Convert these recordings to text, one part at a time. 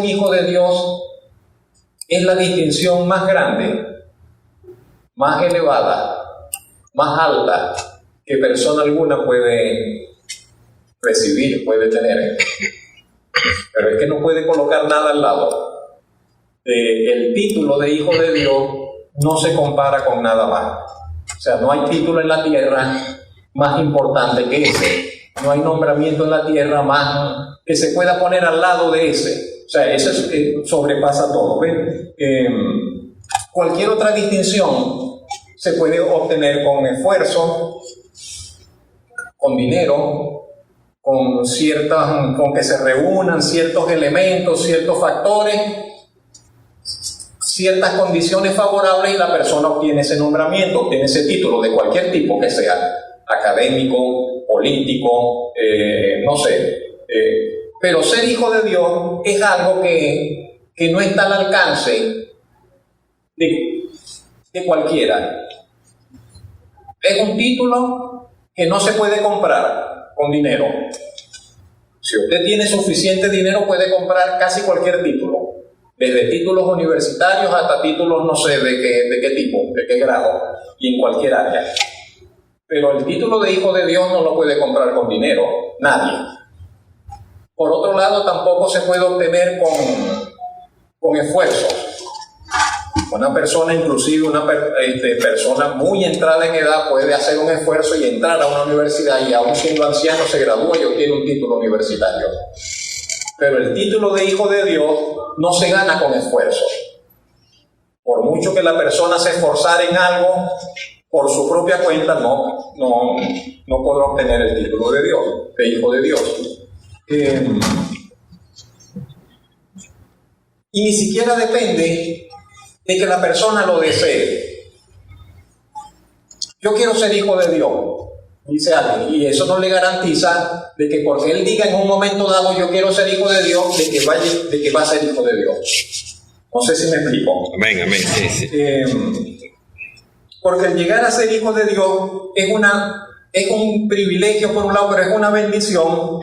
un hijo de Dios es la distinción más grande, más elevada, más alta que persona alguna puede recibir, puede tener. Pero es que no puede colocar nada al lado. El título de hijo de Dios no se compara con nada más. O sea, no hay título en la tierra más importante que ese. No hay nombramiento en la tierra más que se pueda poner al lado de ese. O sea, ese sobrepasa todo. Cualquier otra distinción se puede obtener con esfuerzo, con dinero, con que se reúnan ciertos elementos, ciertos factores, ciertas condiciones favorables, y la persona obtiene ese nombramiento, obtiene ese título de cualquier tipo que sea, académico, político, no sé. Pero ser hijo de Dios es algo que no está al alcance de cualquiera. Es un título que no se puede comprar con dinero. Si usted tiene suficiente dinero, puede comprar casi cualquier título, desde títulos universitarios hasta títulos no sé de qué tipo, de qué grado, y en cualquier área. Pero el título de hijo de Dios no lo puede comprar con dinero, nadie. Por otro lado, tampoco se puede obtener con esfuerzo. Una persona, inclusive una persona muy entrada en edad, puede hacer un esfuerzo y entrar a una universidad, y aún siendo anciano se gradúa y obtiene un título universitario. Pero el título de hijo de Dios no se gana con esfuerzo. Por mucho que la persona se esforzara en algo, por su propia cuenta no podrá obtener el título de Dios, de hijo de Dios. Y ni siquiera depende de que la persona lo desee. Yo quiero ser hijo de Dios, dice alguien, y eso no le garantiza de que porque él diga en un momento dado yo quiero ser hijo de Dios, de que va a ser hijo de Dios. No sé si me explico. Amén, sí. Porque el llegar a ser hijo de Dios es un privilegio por un lado, pero es una bendición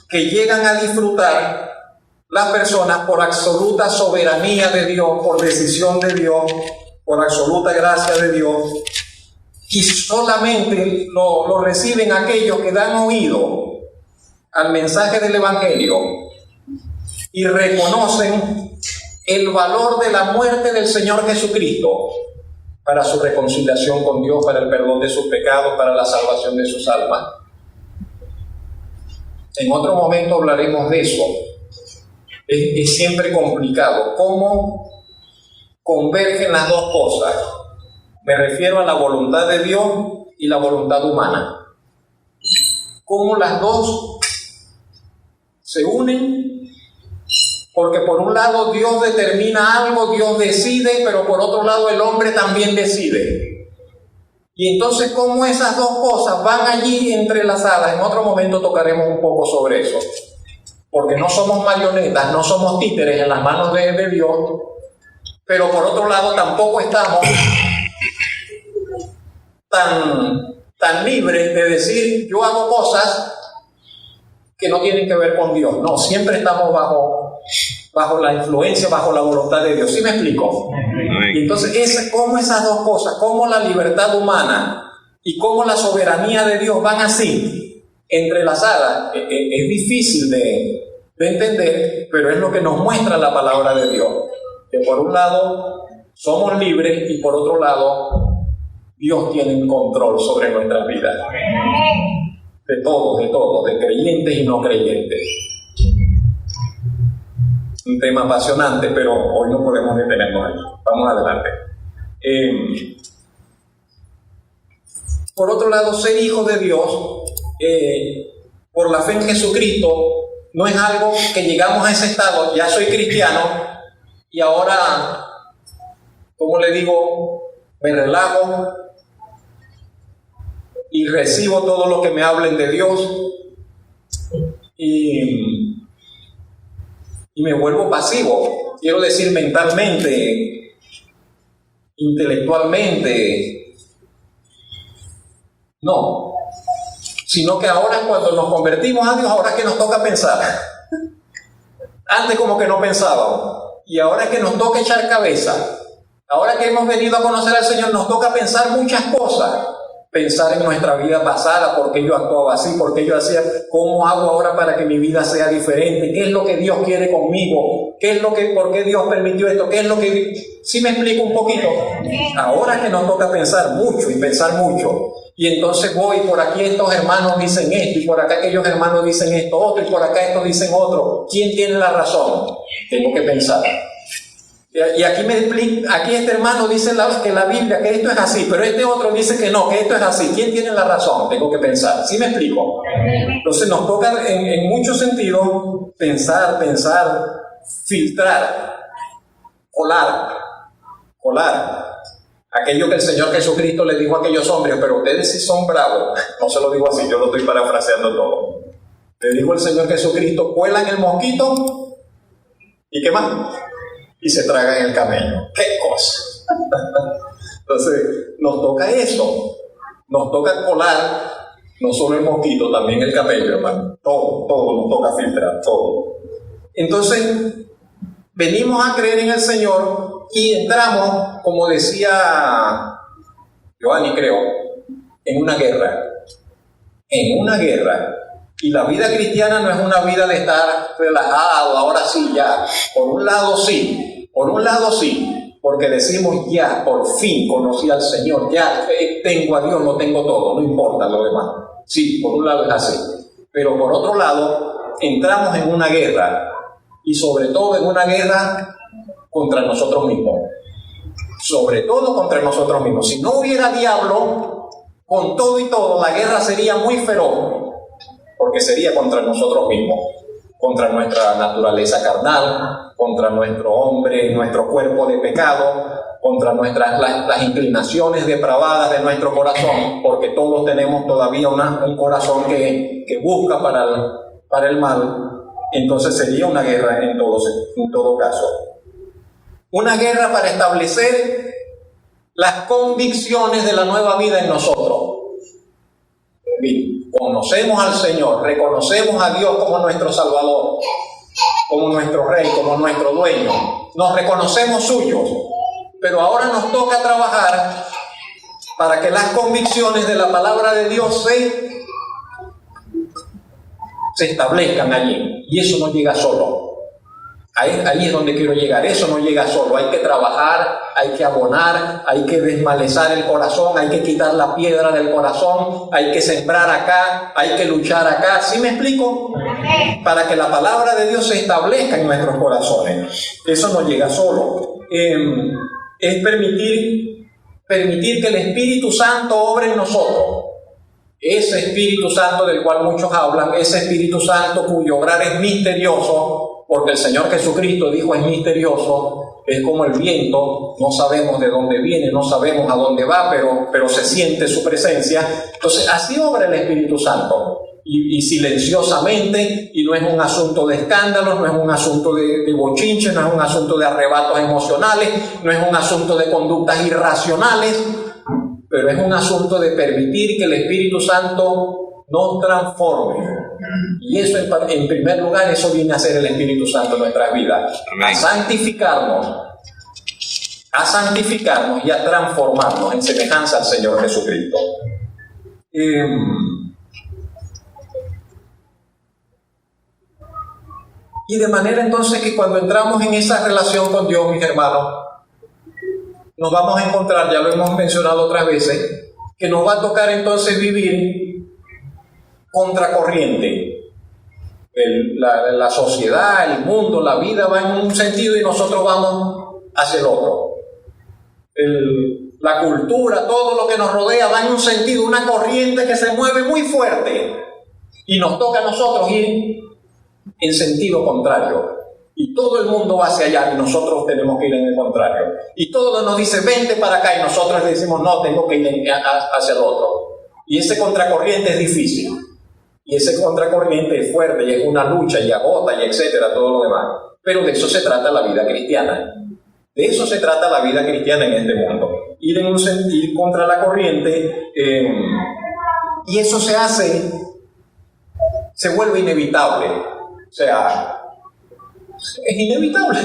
que llegan a disfrutar las personas por absoluta soberanía de Dios, por decisión de Dios, por absoluta gracia de Dios, y solamente lo reciben aquellos que dan oído al mensaje del Evangelio y reconocen el valor de la muerte del Señor Jesucristo para su reconciliación con Dios, para el perdón de sus pecados, para la salvación de sus almas. En otro momento hablaremos de eso. Es siempre complicado. ¿Cómo convergen las dos cosas? Me refiero a la voluntad de Dios y la voluntad humana. ¿Cómo las dos se unen? Porque por un lado Dios determina algo, Dios decide, pero por otro lado el hombre también decide. Y entonces, ¿cómo esas dos cosas van allí entrelazadas? En otro momento tocaremos un poco sobre eso. Porque no somos marionetas, no somos títeres en las manos de Dios, pero por otro lado tampoco estamos tan libres de decir yo hago cosas que no tienen que ver con Dios. No, siempre estamos bajo la influencia, bajo la voluntad de Dios. ¿Sí me explico? Y entonces, ¿cómo esas dos cosas, cómo la libertad humana y cómo la soberanía de Dios van así, entrelazadas? Es difícil de entender, pero es lo que nos muestra la palabra de Dios. Que por un lado somos libres y por otro lado Dios tiene un control sobre nuestras vidas. De todos, de creyentes y no creyentes. Un tema apasionante, pero hoy no podemos detenernos ahí. Vamos adelante. Por otro lado, ser hijo de Dios, por la fe en Jesucristo, no es algo que llegamos a ese estado, ya soy cristiano, y ahora, como le digo, me relajo y recibo todo lo que me hablen de Dios, y me vuelvo pasivo, quiero decir mentalmente, intelectualmente, no, sino que ahora cuando nos convertimos a Dios, ahora es que nos toca pensar. Antes como que no pensábamos. Y ahora es que nos toca echar cabeza. Ahora que hemos venido a conocer al Señor, nos toca pensar muchas cosas. Pensar en nuestra vida pasada, por qué yo actuaba así, por qué yo hacía, cómo hago ahora para que mi vida sea diferente, qué es lo que Dios quiere conmigo, por qué Dios permitió esto, qué es lo que... ¿Sí me explico un poquito? Ahora que nos toca pensar mucho y pensar mucho. Y entonces voy, por aquí estos hermanos dicen esto, y por acá aquellos hermanos dicen esto otro, y por acá estos dicen otro. ¿Quién tiene la razón? Tengo que pensar. Y aquí me explica, aquí este hermano dice que la Biblia, que esto es así, pero este otro dice que no, que esto es así. ¿Quién tiene la razón? Tengo que pensar. ¿Sí me explico? Entonces nos toca en muchos sentidos pensar, filtrar, colar. Aquello que el Señor Jesucristo le dijo a aquellos hombres, pero ustedes sí son bravos. No se lo digo así, yo lo estoy parafraseando todo. Le dijo el Señor Jesucristo, cuelan el mosquito, ¿y qué más? Y se tragan el camello. ¡Qué cosa! Entonces, nos toca eso. Nos toca colar, no solo el mosquito, también el camello, hermano. Todo nos toca filtrar, todo. Entonces, venimos a creer en el Señor y entramos, como decía Giovanni, creo, en una guerra. En una guerra. Y la vida cristiana no es una vida de estar relajado, ahora sí, ya. Por un lado sí, porque decimos ya, por fin conocí al Señor, ya tengo a Dios, lo tengo todo, no importa lo demás. Sí, por un lado es así. Pero por otro lado, entramos en una guerra, y sobre todo en una guerra contra nosotros mismos. Sobre todo contra nosotros mismos. Si no hubiera diablo, con todo y todo, la guerra sería muy feroz. Porque sería contra nosotros mismos, contra nuestra naturaleza carnal, contra nuestro hombre, nuestro cuerpo de pecado, contra las inclinaciones depravadas de nuestro corazón, porque todos tenemos todavía un corazón que busca para el mal. Entonces sería una guerra en todo caso. Una guerra para establecer las convicciones de la nueva vida en nosotros. Conocemos al Señor, reconocemos a Dios como nuestro Salvador, como nuestro Rey, como nuestro Dueño. Nos reconocemos suyos, pero ahora nos toca trabajar para que las convicciones de la palabra de Dios se establezcan allí. Y eso no llega solo. Ahí es donde quiero llegar. Eso no llega solo. Hay que trabajar, hay que abonar, hay que desmalezar el corazón, hay que quitar la piedra del corazón, hay que sembrar acá, hay que luchar acá. ¿Sí me explico? Para que la palabra de Dios se establezca en nuestros corazones. Eso no llega solo. Es permitir que el Espíritu Santo obre en nosotros. Ese Espíritu Santo del cual muchos hablan, ese Espíritu Santo cuyo obrar es misterioso, porque el Señor Jesucristo dijo es misterioso, es como el viento, no sabemos de dónde viene, no sabemos a dónde va, pero se siente su presencia. Entonces así obra el Espíritu Santo, y silenciosamente, y no es un asunto de escándalos, no es un asunto de bochinches, no es un asunto de arrebatos emocionales, no es un asunto de conductas irracionales, pero es un asunto de permitir que el Espíritu Santo nos transforme. Y eso, en primer lugar, eso viene a ser el Espíritu Santo en nuestras vidas. Amén. A santificarnos y a transformarnos en semejanza al Señor Jesucristo. Y de manera entonces que cuando entramos en esa relación con Dios, mis hermanos, nos vamos a encontrar, ya lo hemos mencionado otras veces, que nos va a tocar entonces vivir contracorriente. La sociedad, el mundo, la vida va en un sentido y nosotros vamos hacia el otro. La cultura, todo lo que nos rodea va en un sentido, una corriente que se mueve muy fuerte. Y nos toca a nosotros ir en sentido contrario. Y todo el mundo va hacia allá y nosotros tenemos que ir en el contrario. Y todo nos dice, vente para acá, y nosotros le decimos, no, tengo que ir hacia el otro. Y ese contracorriente es difícil. Y ese contracorriente es fuerte, y es una lucha, y agota, y etcétera, todo lo demás. Pero de eso se trata la vida cristiana. De eso se trata la vida cristiana en este mundo. Ir en un sentido contra la corriente, y eso se vuelve inevitable. O sea, Es inevitable.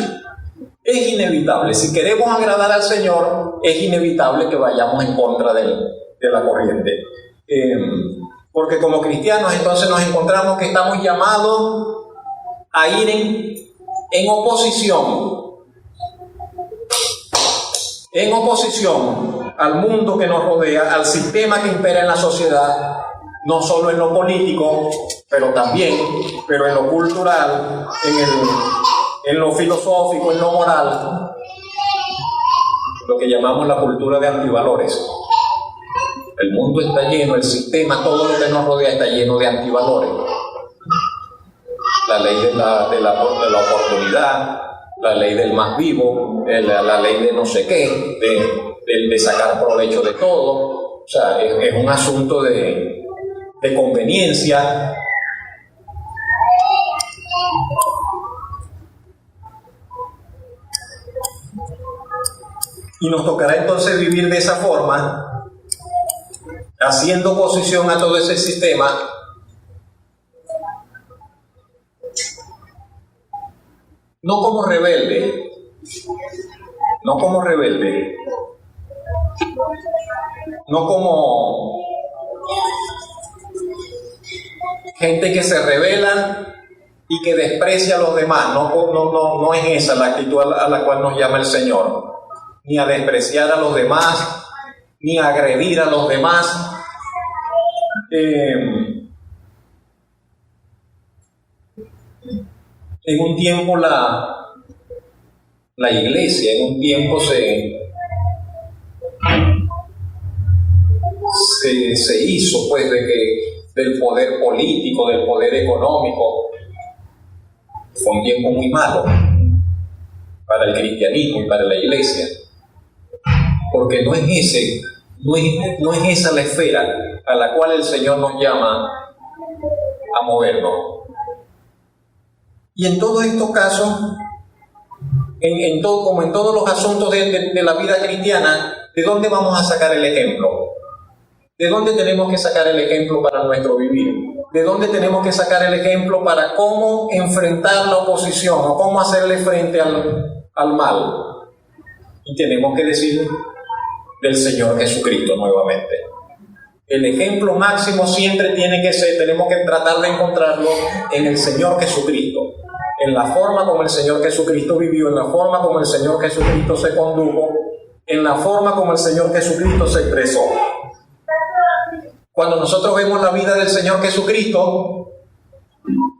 Es inevitable. Si queremos agradar al Señor, es inevitable que vayamos en contra de la corriente. Porque como cristianos entonces nos encontramos que estamos llamados a ir en oposición al mundo que nos rodea, al sistema que impera en la sociedad, no solo en lo político, pero en lo cultural, en lo filosófico, en lo moral, lo que llamamos la cultura de antivalores. El mundo está lleno, el sistema, todo lo que nos rodea está lleno de antivalores. La ley de la oportunidad, la ley del más vivo, la ley de no sé qué, de sacar provecho de todo. O sea, es un asunto de conveniencia. Y nos tocará entonces vivir de esa forma, haciendo oposición a todo ese sistema, no como rebelde, no como gente que se rebela y que desprecia a los demás. No es esa la actitud a la cual nos llama el Señor, ni a despreciar a los demás, ni a agredir a los demás. En un tiempo la iglesia, en un tiempo se hizo pues del poder político, del poder económico. Fue un tiempo muy malo para el cristianismo y para la iglesia, porque no es esa la esfera a la cual el Señor nos llama a movernos. Y en todos estos casos, como en todos los asuntos de la vida cristiana, ¿de dónde vamos a sacar el ejemplo? ¿De dónde tenemos que sacar el ejemplo para nuestro vivir? ¿De dónde tenemos que sacar el ejemplo para cómo enfrentar la oposición o cómo hacerle frente al mal? Y tenemos que decir del Señor Jesucristo nuevamente. El ejemplo máximo siempre tiene que ser, tenemos que tratar de encontrarlo en el Señor Jesucristo, en la forma como el Señor Jesucristo vivió, en la forma como el Señor Jesucristo se condujo, en la forma como el Señor Jesucristo se expresó. Cuando nosotros vemos la vida del Señor Jesucristo,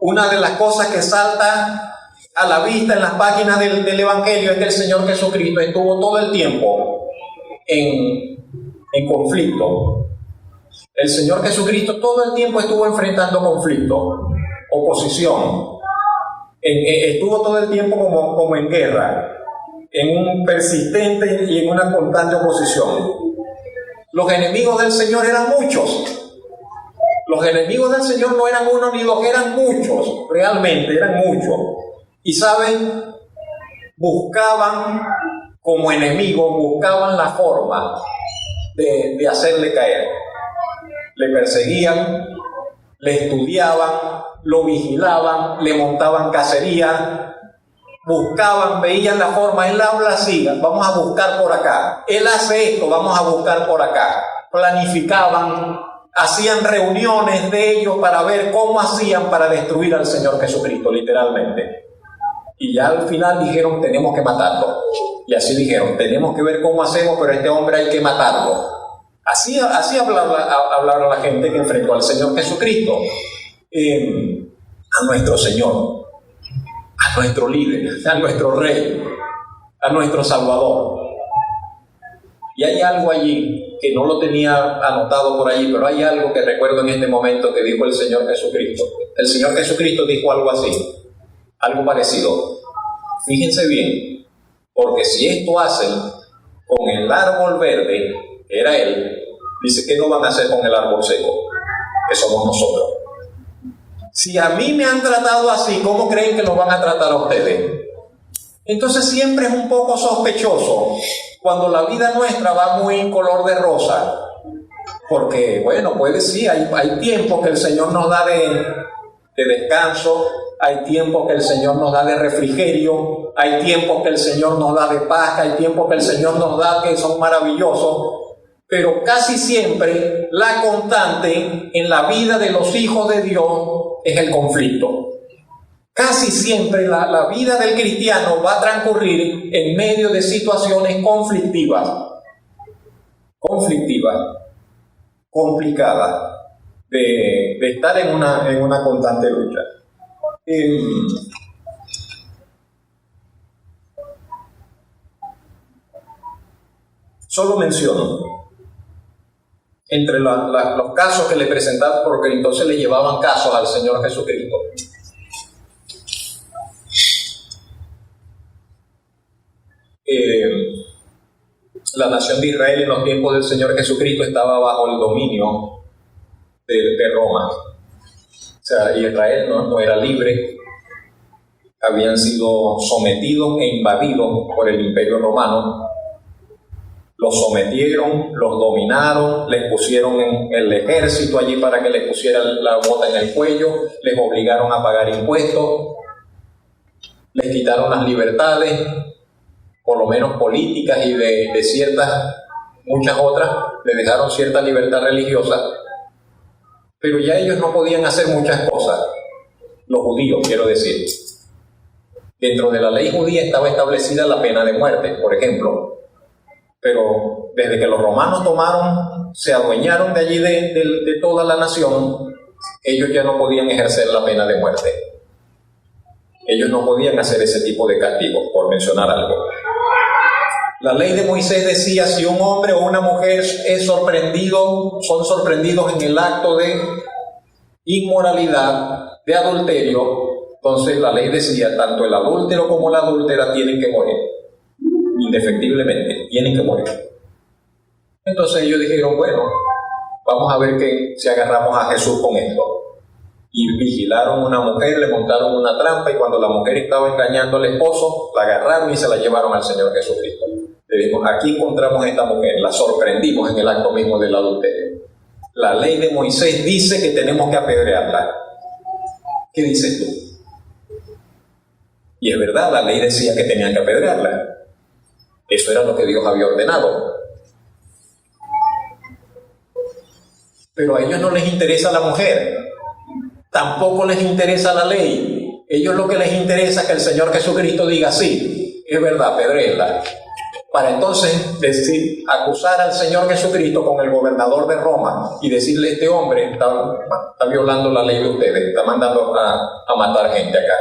una de las cosas que salta a la vista en las páginas del Evangelio es que el Señor Jesucristo estuvo todo el tiempo en conflicto. El Señor Jesucristo todo el tiempo estuvo enfrentando conflicto, oposición. Estuvo todo el tiempo como en guerra, en un persistente y en una constante oposición. Los enemigos del Señor eran muchos. Los enemigos del Señor no eran uno ni dos, eran muchos, realmente eran muchos. Y saben, buscaban como enemigos, buscaban la forma de hacerle caer. Le perseguían, le estudiaban, lo vigilaban, le montaban cacería, buscaban, veían la forma. Él habla así, vamos a buscar por acá. Él hace esto, vamos a buscar por acá. Planificaban, hacían reuniones de ellos para ver cómo hacían para destruir al Señor Jesucristo, literalmente. Y ya al final dijeron, tenemos que matarlo. Y así dijeron, tenemos que ver cómo hacemos, pero este hombre hay que matarlo. Así hablaron la gente que enfrentó al Señor Jesucristo, a nuestro Señor, a nuestro líder, a nuestro Rey, a nuestro Salvador. Y hay algo allí que no lo tenía anotado por allí, pero hay algo que recuerdo en este momento que dijo el Señor Jesucristo. El Señor Jesucristo dijo algo así, algo parecido. Fíjense bien, porque si esto hacen con el árbol verde, que era Él, dice que no van a hacer con el árbol seco, que somos nosotros. Si a mí me han tratado así, ¿cómo creen que nos van a tratar a ustedes? Entonces siempre es un poco sospechoso cuando la vida nuestra va muy en color de rosa, porque bueno, puede sí, hay tiempos que el Señor nos da de de descanso, hay tiempos que el Señor nos da de refrigerio, hay tiempos que el Señor nos da de paz, hay tiempos que el Señor nos da que son maravillosos, pero casi siempre la constante en la vida de los hijos de Dios es el conflicto. Casi siempre la vida del cristiano va a transcurrir en medio de situaciones conflictivas, complicadas, de estar en una constante lucha. Solo menciono entre los casos que le presentaban, porque entonces le llevaban casos al Señor Jesucristo. La nación de Israel en los tiempos del Señor Jesucristo estaba bajo el dominio de Roma. O sea, Israel no era libre, habían sido sometidos e invadidos por el Imperio Romano. Los sometieron, los dominaron, les pusieron en el ejército allí para que les pusieran la bota en el cuello, les obligaron a pagar impuestos, les quitaron las libertades, por lo menos políticas, y de ciertas, muchas otras, les dejaron cierta libertad religiosa, pero ya ellos no podían hacer muchas cosas, los judíos, quiero decir. Dentro de la ley judía estaba establecida la pena de muerte, por ejemplo, pero desde que los romanos se adueñaron de allí de toda la nación, ellos ya no podían ejercer la pena de muerte. Ellos no podían hacer ese tipo de castigos, por mencionar algo. La ley de Moisés decía, si un hombre o una mujer son sorprendidos en el acto de inmoralidad, de adulterio, entonces la ley decía, tanto el adúltero como la adúltera tienen que morir. Indefectiblemente, tienen que morir. Entonces ellos dijeron, bueno, vamos a ver si agarramos a Jesús con esto. Y vigilaron a una mujer, le montaron una trampa, y cuando la mujer estaba engañando al esposo, la agarraron y se la llevaron al Señor Jesucristo. Le dijimos, aquí encontramos a esta mujer, la sorprendimos en el acto mismo del adulterio. La ley de Moisés dice que tenemos que apedrearla. ¿Qué dices tú? Y es verdad, la ley decía que tenían que apedrearla. Eso era lo que Dios había ordenado. Pero a ellos no les interesa la mujer, tampoco les interesa la ley. Ellos lo que les interesa es que el Señor Jesucristo diga, sí, es verdad, apedréenla. Para entonces acusar al Señor Jesucristo con el gobernador de Roma y decirle, este hombre está violando la ley de ustedes, está mandando a matar gente acá.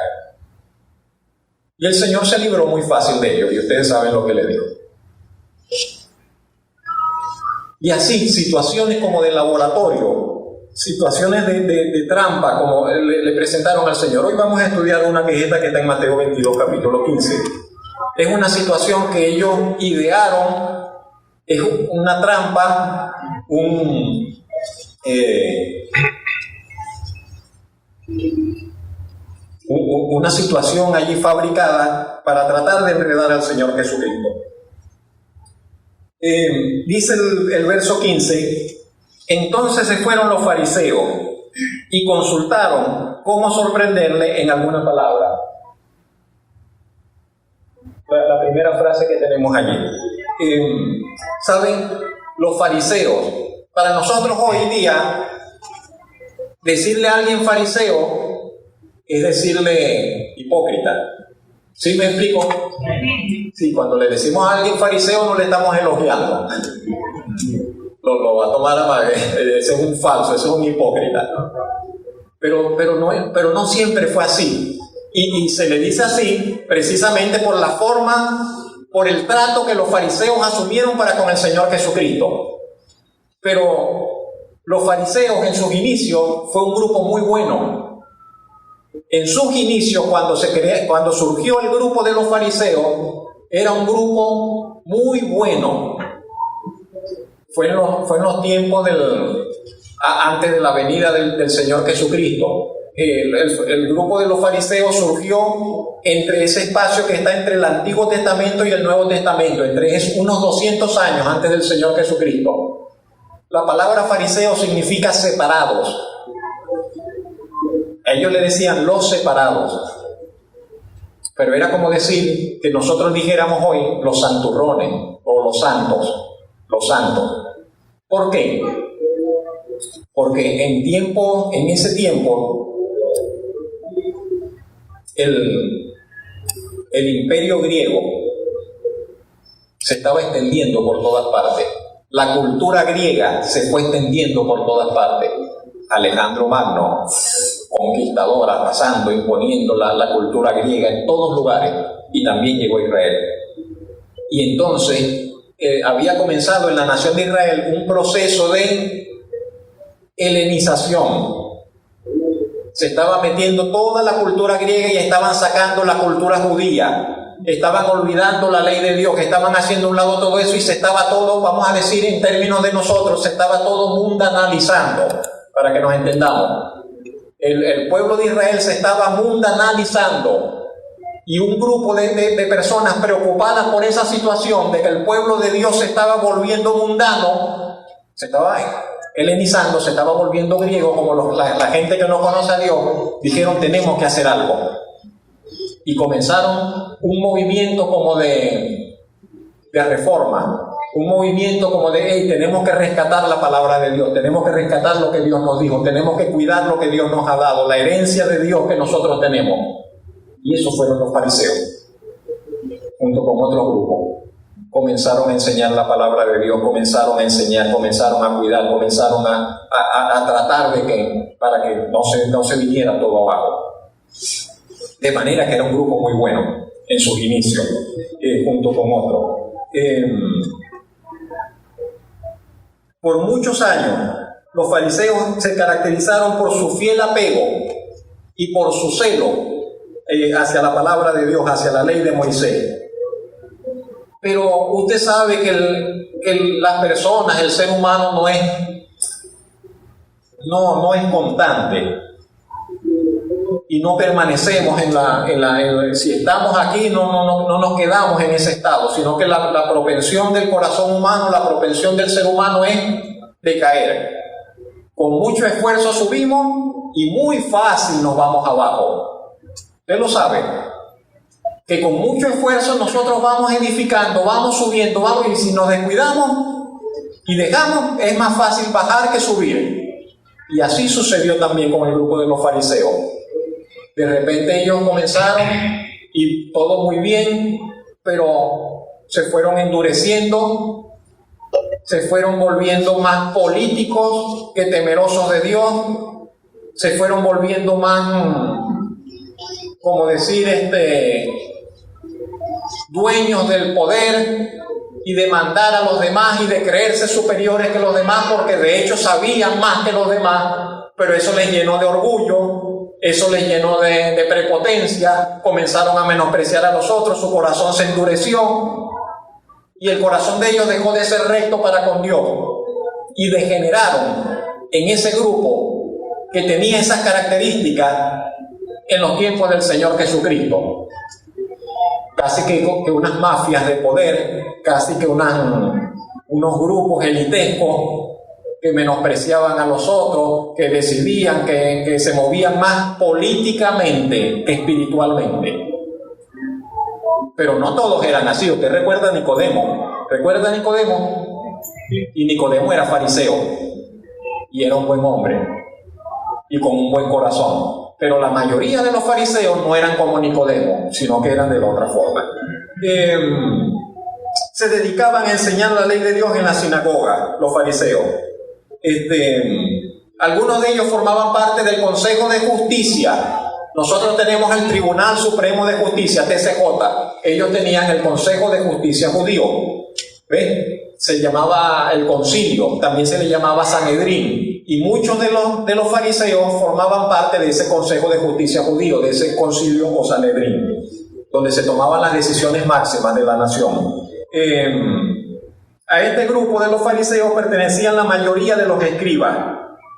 Y el Señor se libró muy fácil de ellos, y ustedes saben lo que le dijo. Y así, situaciones como de laboratorio, situaciones de trampa, como le presentaron al Señor. Hoy vamos a estudiar una que está en Mateo 22, capítulo 15. Es una situación que ellos idearon, es una trampa, una situación allí fabricada para tratar de enredar al Señor Jesucristo. Dice el verso 15, entonces se fueron los fariseos y consultaron cómo sorprenderle en alguna palabra. La primera frase que tenemos allí. ¿Saben? Los fariseos. Para nosotros hoy día, decirle a alguien fariseo es decirle hipócrita. ¿Sí me explico? Sí, cuando le decimos a alguien fariseo no le estamos elogiando. Lo va a tomar a mal. Ese es un falso, ese es un hipócrita. Pero no siempre fue así. Y se le dice así precisamente por la forma, por el trato que los fariseos asumieron para con el Señor Jesucristo. Pero los fariseos en sus inicios fue un grupo muy bueno. En sus inicios, cuando surgió el grupo de los fariseos, era un grupo muy bueno. Fue en los tiempos antes de la venida del Señor Jesucristo. El grupo de los fariseos surgió entre ese espacio que está entre el Antiguo Testamento y el Nuevo Testamento, entre unos 200 años antes del Señor Jesucristo. La palabra fariseo significa separados. A ellos le decían los separados. Pero era como decir que nosotros dijéramos hoy los santurrones o los santos. Los santos. ¿Por qué? Porque en ese tiempo, el imperio griego se estaba extendiendo por todas partes. La cultura griega se fue extendiendo por todas partes. Alejandro Magno, conquistador, arrasando, imponiendo la cultura griega en todos lugares, y también llegó a Israel. Y entonces había comenzado en la nación de Israel un proceso de helenización. Se estaba metiendo toda la cultura griega y estaban sacando la cultura judía. Estaban olvidando la ley de Dios, que estaban haciendo a un lado todo eso, y se estaba todo, vamos a decir en términos de nosotros, se estaba todo mundanalizando, para que nos entendamos. El pueblo de Israel se estaba mundanalizando, y un grupo de personas preocupadas por esa situación de que el pueblo de Dios se estaba volviendo mundano, se estaba helenizando, se estaba volviendo griego, como la gente que no conoce a Dios, dijeron tenemos que hacer algo. Y comenzaron un movimiento como de reforma, un movimiento como de, hey, tenemos que rescatar la palabra de Dios, tenemos que rescatar lo que Dios nos dijo, tenemos que cuidar lo que Dios nos ha dado, la herencia de Dios que nosotros tenemos. Y esos fueron los fariseos, junto con otro grupo. Comenzaron a enseñar la palabra de Dios, comenzaron a enseñar, comenzaron a cuidar, comenzaron a tratar de que, para que no se viniera todo abajo. De manera que era un grupo muy bueno en sus inicios, junto con otros. Por muchos años, los fariseos se caracterizaron por su fiel apego y por su celo hacia la palabra de Dios, hacia la ley de Moisés. Pero usted sabe que las personas, el ser humano no es constante. Y no permanecemos si estamos aquí, no nos quedamos en ese estado, sino que la propensión del corazón humano, la propensión del ser humano es decaer. Con mucho esfuerzo subimos y muy fácil nos vamos abajo. Usted lo sabe, que con mucho esfuerzo nosotros vamos edificando, vamos subiendo, y si nos descuidamos y dejamos, es más fácil bajar que subir. Y así sucedió también con el grupo de los fariseos. De repente ellos comenzaron y todo muy bien, pero se fueron endureciendo, se fueron volviendo más políticos que temerosos de Dios, se fueron volviendo más, como decir, dueños del poder y de mandar a los demás y de creerse superiores que los demás, porque de hecho sabían más que los demás, pero eso les llenó de orgullo. Eso les llenó de prepotencia, comenzaron a menospreciar a los otros, su corazón se endureció y el corazón de ellos dejó de ser recto para con Dios y degeneraron en ese grupo que tenía esas características en los tiempos del Señor Jesucristo. Casi que unas mafias de poder, casi que unos grupos elitescos que menospreciaban a los otros, que decidían, que se movían más políticamente que espiritualmente. Pero no todos eran así. Usted recuerda a Nicodemo. ¿Recuerda a Nicodemo? Y Nicodemo era fariseo. Y era un buen hombre. Y con un buen corazón. Pero la mayoría de los fariseos no eran como Nicodemo, sino que eran de la otra forma. Se dedicaban a enseñar la ley de Dios en la sinagoga, los fariseos. Algunos de ellos formaban parte del Consejo de Justicia. Nosotros tenemos el Tribunal Supremo de Justicia, TCJ. Ellos tenían el Consejo de Justicia judío. ¿Ve? Se llamaba el Concilio, también se le llamaba Sanedrín. Y muchos de los fariseos formaban parte de ese Consejo de Justicia judío, de ese Concilio o Sanedrín, donde se tomaban las decisiones máximas de la nación. A este grupo de los fariseos pertenecían la mayoría de los escribas.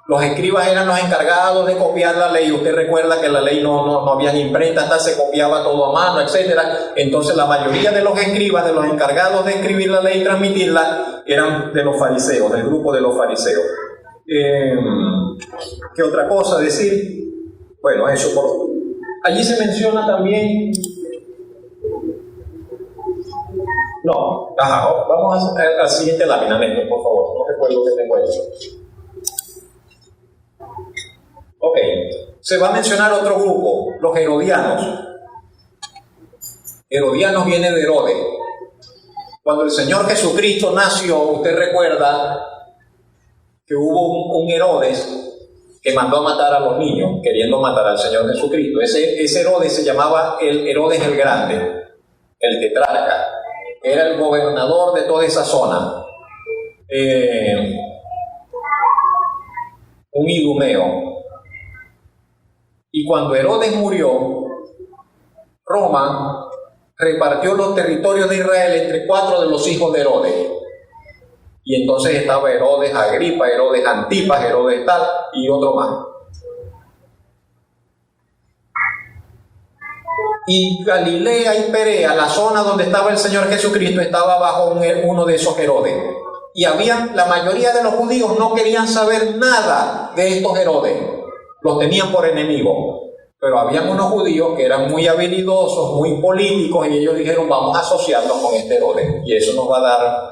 Los escribas eran los encargados de copiar la ley. Usted recuerda que la ley no había imprenta, hasta se copiaba todo a mano, etc. Entonces la mayoría de los escribas, de los encargados de escribir la ley y transmitirla, eran de los fariseos, del grupo de los fariseos. ¿Qué otra cosa decir? Bueno, eso por... Allí se menciona también... No, vamos a la siguiente lámina, Néstor, por favor. No recuerdo que tengo eso. Ok, se va a mencionar otro grupo, los herodianos. Herodianos viene de Herodes. Cuando el Señor Jesucristo nació, usted recuerda que hubo un Herodes que mandó a matar a los niños, queriendo matar al Señor Jesucristo. Ese Herodes se llamaba el Herodes el Grande, el tetrarca. Era el gobernador de toda esa zona. Un idumeo. Y cuando Herodes murió, Roma repartió los territorios de Israel entre 4 de los hijos de Herodes. Y entonces estaba Herodes Agripa, Herodes Antipas, Herodes tal y otro más. Y Galilea y Perea, la zona donde estaba el Señor Jesucristo, estaba bajo uno de esos Herodes. Y la mayoría de los judíos no querían saber nada de estos Herodes. Los tenían por enemigos. Pero habían unos judíos que eran muy habilidosos, muy políticos, y ellos dijeron, vamos a asociarnos con este Herodes. Y eso nos va a dar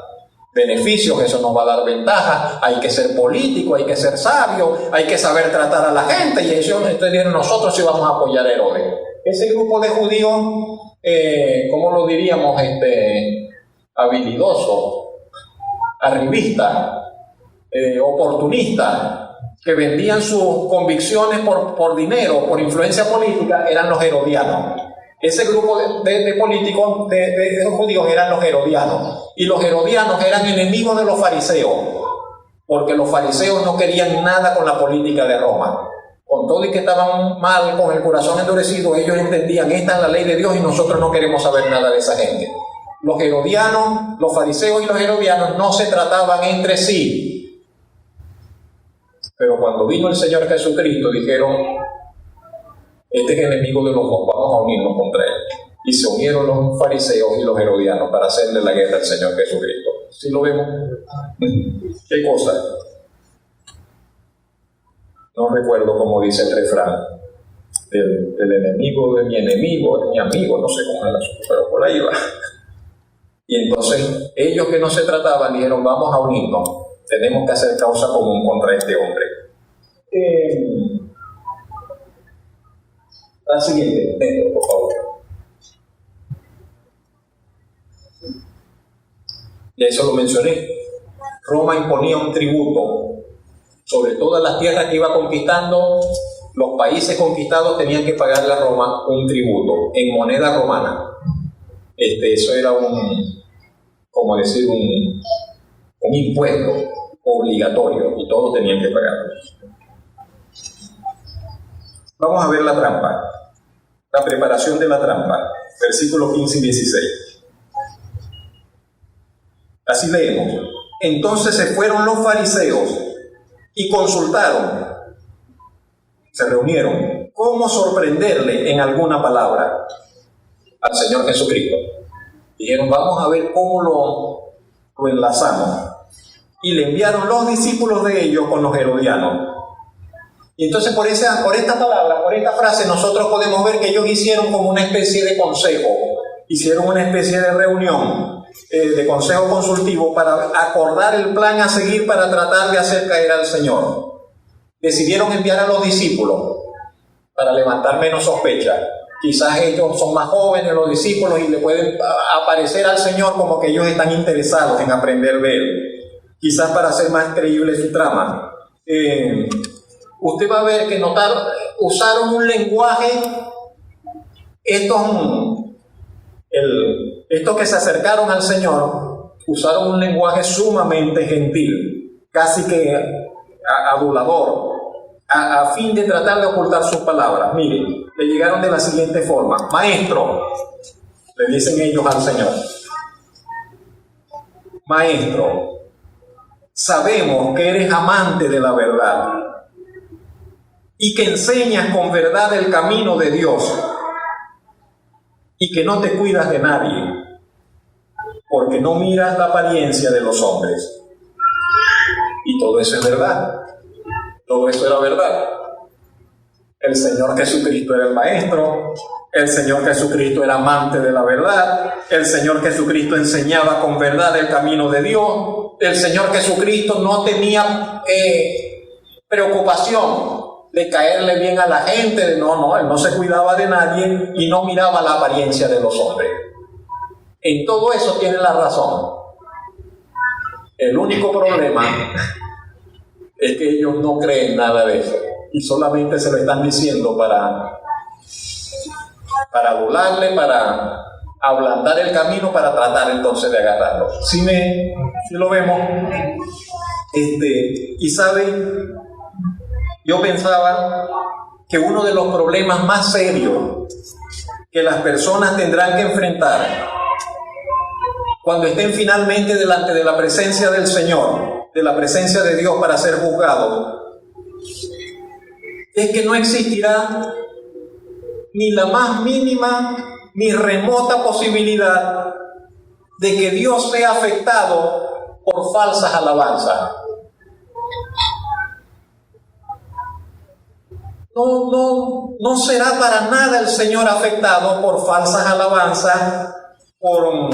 beneficios, eso nos va a dar ventajas. Hay que ser político, hay que ser sabio, hay que saber tratar a la gente. Y ellos dijeron, nosotros sí vamos a apoyar a Herodes. Ese grupo de judíos, ¿cómo lo diríamos? Habilidosos, arribistas, oportunistas, que vendían sus convicciones por dinero, por influencia política, eran los herodianos. Ese grupo de políticos, de judíos, eran los herodianos. Y los herodianos eran enemigos de los fariseos, porque los fariseos no querían nada con la política de Roma. Con todo y que estaban mal, con el corazón endurecido, ellos entendían, esta es la ley de Dios y nosotros no queremos saber nada de esa gente. Los herodianos, los fariseos y los herodianos no se trataban entre sí. Pero cuando vino el Señor Jesucristo, dijeron, este es enemigo de los dos, vamos a unirnos contra él. Y se unieron los fariseos y los herodianos para hacerle la guerra al Señor Jesucristo. ¿Sí lo vemos? ¿Qué cosa? No recuerdo cómo dice el refrán. El enemigo de mi enemigo es mi amigo, no sé cómo era eso, pero por ahí va. Y entonces ellos que no se trataban dijeron, vamos a unirnos, tenemos que hacer causa común contra este hombre. La siguiente, Néstor, por favor. Ya eso lo mencioné. Roma imponía un tributo sobre todas las tierras que iba conquistando. Los países conquistados tenían que pagarle a Roma un tributo en moneda romana. Eso era un impuesto obligatorio y todos tenían que pagarlo. Vamos a ver la trampa, la preparación de la trampa, versículos 15 y 16. Así leemos. Entonces se fueron los fariseos y consultaron, se reunieron, cómo sorprenderle en alguna palabra al Señor Jesucristo. Dijeron, vamos a ver cómo lo enlazamos. Y le enviaron los discípulos de ellos con los herodianos. Y entonces por esta palabra, por esta frase, nosotros podemos ver que ellos hicieron como una especie de consejo, hicieron una especie de reunión, de consejo consultivo para acordar el plan a seguir para tratar de hacer caer al Señor. Decidieron enviar a los discípulos para levantar menos sospecha. Quizás ellos son más jóvenes, los discípulos, y le pueden aparecer al Señor como que ellos están interesados en aprender de Él. Quizás para hacer más creíble su trama. Usted va a ver que usaron un lenguaje, estos que se acercaron al Señor, usaron un lenguaje sumamente gentil, casi que adulador, a fin de tratar de ocultar sus palabras. Miren, le llegaron de la siguiente forma: Maestro, le dicen ellos al Señor, Maestro, sabemos que eres amante de la verdad y que enseñas con verdad el camino de Dios y que no te cuidas de nadie, porque no miras la apariencia de los hombres. Y todo eso es verdad. Todo eso era verdad. El Señor Jesucristo era el Maestro, el Señor Jesucristo era amante de la verdad, el Señor Jesucristo enseñaba con verdad el camino de Dios, el Señor Jesucristo no tenía preocupación de caerle bien a la gente, no, Él no se cuidaba de nadie y no miraba la apariencia de los hombres. En todo eso tiene la razón. El único problema es que ellos no creen nada de eso y solamente se lo están diciendo para burlarle, para ablandar el camino, para tratar entonces de agarrarlo. Si lo vemos, y saben, yo pensaba que uno de los problemas más serios que las personas tendrán que enfrentar cuando estén finalmente delante de la presencia del Señor, de la presencia de Dios para ser juzgados, es que no existirá ni la más mínima ni remota posibilidad de que Dios sea afectado por falsas alabanzas. No será para nada el Señor afectado por falsas alabanzas, por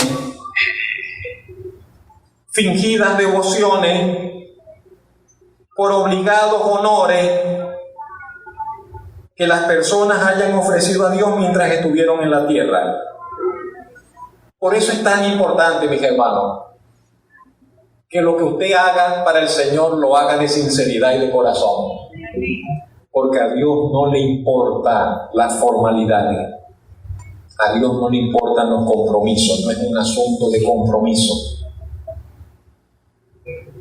fingidas devociones, por obligados honores que las personas hayan ofrecido a Dios mientras estuvieron en la tierra. Por eso es tan importante, mis hermanos, que lo que usted haga para el Señor lo haga de sinceridad y de corazón. Porque a Dios no le importan las formalidades. A Dios no le importan los compromisos. No es un asunto de compromiso.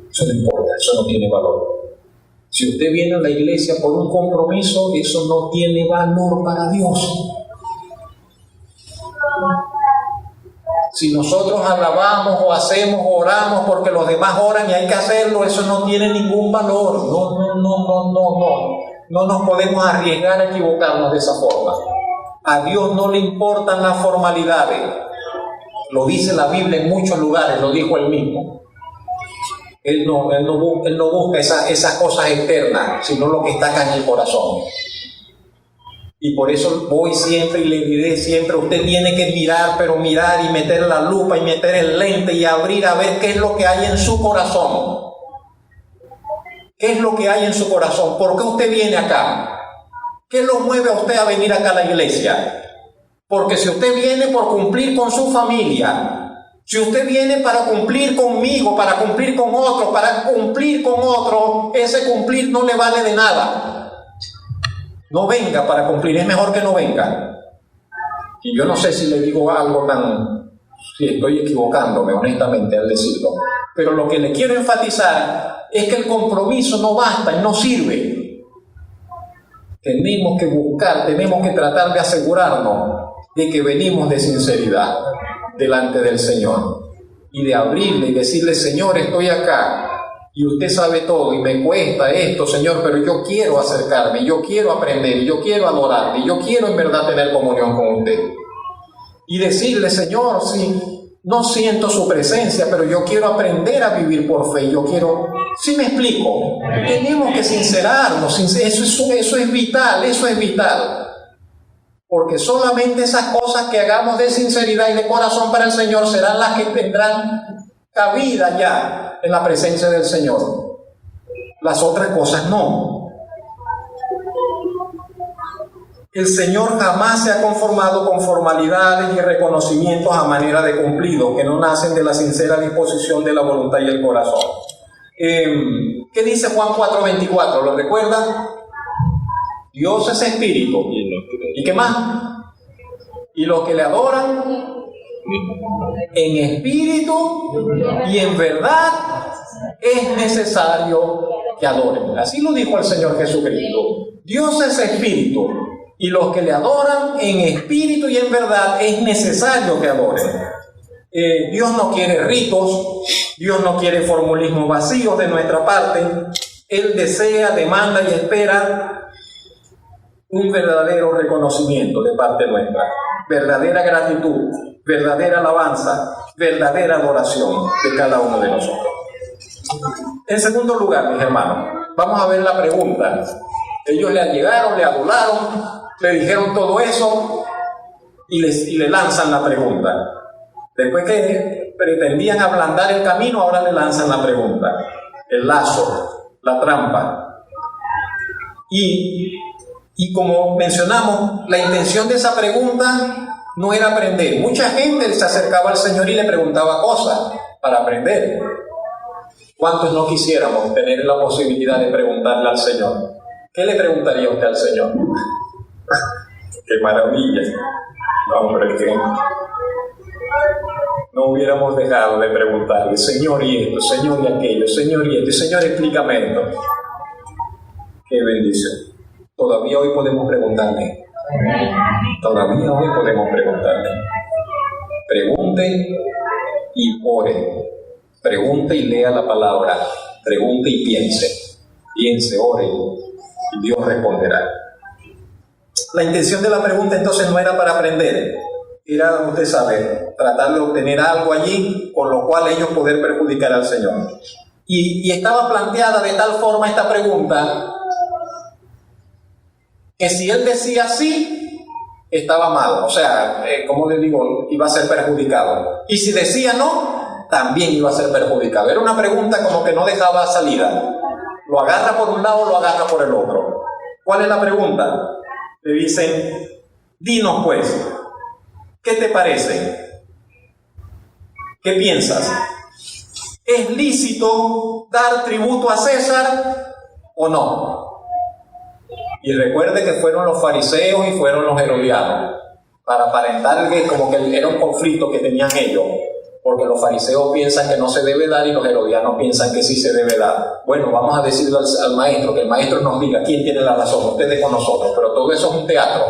Eso no importa, eso no tiene valor. Si usted viene a la iglesia por un compromiso, eso no tiene valor para Dios. Si nosotros alabamos o hacemos o oramos porque los demás oran y hay que hacerlo, eso no tiene ningún valor. No nos podemos arriesgar a equivocarnos de esa forma. A Dios no le importan las formalidades. Lo dice la Biblia en muchos lugares, lo dijo Él mismo. Él no busca esas cosas externas, sino lo que está acá en el corazón. Y por eso voy siempre y le diré siempre, usted tiene que mirar, pero mirar y meter la lupa y meter el lente y abrir a ver qué es lo que hay en su corazón. ¿Qué es lo que hay en su corazón? ¿Por qué usted viene acá? ¿Qué lo mueve a usted a venir acá a la iglesia? Porque si usted viene por cumplir con su familia, si usted viene para cumplir conmigo, para cumplir con otro, ese cumplir no le vale de nada. No venga para cumplir, es mejor que no venga. Y yo no sé si le digo algo si estoy equivocándome honestamente al decirlo, pero lo que le quiero enfatizar es que el compromiso no basta y no sirve. Tenemos que buscar, tenemos que tratar de asegurarnos de que venimos de sinceridad delante del Señor y de abrirle y decirle, Señor, estoy acá y usted sabe todo y me cuesta esto, Señor, pero yo quiero acercarme, yo quiero aprender, yo quiero adorarle, yo quiero en verdad tener comunión con usted. Y decirle, Señor, sí, no siento su presencia, pero yo quiero aprender a vivir por fe, yo quiero... ¿Sí me explico? Tenemos que sincerarnos, eso es vital. Porque solamente esas cosas que hagamos de sinceridad y de corazón para el Señor serán las que tendrán cabida ya en la presencia del Señor. Las otras cosas no. El Señor jamás se ha conformado con formalidades y reconocimientos a manera de cumplido que no nacen de la sincera disposición de la voluntad y el corazón. ¿Qué dice Juan 4:24? ¿Lo recuerdan? Dios es espíritu. ¿Y qué más? Y los que le adoran en espíritu y en verdad es necesario que adoren. Así lo dijo el Señor Jesucristo. Dios es espíritu y los que le adoran en espíritu y en verdad es necesario que adoren. Dios no quiere ritos, Dios no quiere formulismo vacío de nuestra parte. Él desea, demanda y espera un verdadero reconocimiento de parte nuestra, verdadera gratitud, verdadera alabanza, verdadera adoración de cada uno de nosotros. En segundo lugar, mis hermanos, vamos a ver la pregunta: Ellos le llegaron, le adularon, le dijeron todo eso y le lanzan la pregunta. Después que pretendían ablandar el camino, ahora le lanzan la pregunta, el lazo, la trampa. Y como mencionamos, la intención de esa pregunta no era aprender. Mucha gente se acercaba al Señor y le preguntaba cosas para aprender. ¿Cuántos no quisiéramos tener la posibilidad de preguntarle al Señor? ¿Qué le preguntaría usted al Señor? ¡Qué maravilla! Hombre, que no hubiéramos dejado de preguntarle, Señor y esto, Señor y aquello, Señor y esto, Señor explícame esto. ¡Qué bendición! Todavía hoy podemos preguntarle. Todavía hoy podemos preguntarle. Pregunte y ore. Pregunte y lea la palabra. Pregunte y piense. Piense, ore y Dios responderá. La intención de la pregunta entonces no era para aprender. Era, usted sabe, tratar de obtener algo allí con lo cual ellos poder perjudicar al Señor. Y estaba planteada de tal forma esta pregunta que si él decía sí, estaba mal. O sea, como le digo, iba a ser perjudicado. Y si decía no, también iba a ser perjudicado. Era una pregunta como que no dejaba salida. Lo agarra por un lado, lo agarra por el otro. ¿Cuál es la pregunta? Le dicen, dinos pues, ¿qué te parece? ¿Qué piensas? ¿Es lícito dar tributo a César o no? Y recuerde que fueron los fariseos y fueron los herodianos, para aparentar que como que era un conflicto que tenían ellos, porque los fariseos piensan que no se debe dar y los herodianos piensan que sí se debe dar. Bueno, vamos a decirle al maestro, que el maestro nos diga quién tiene la razón, ustedes con nosotros, pero todo eso es un teatro,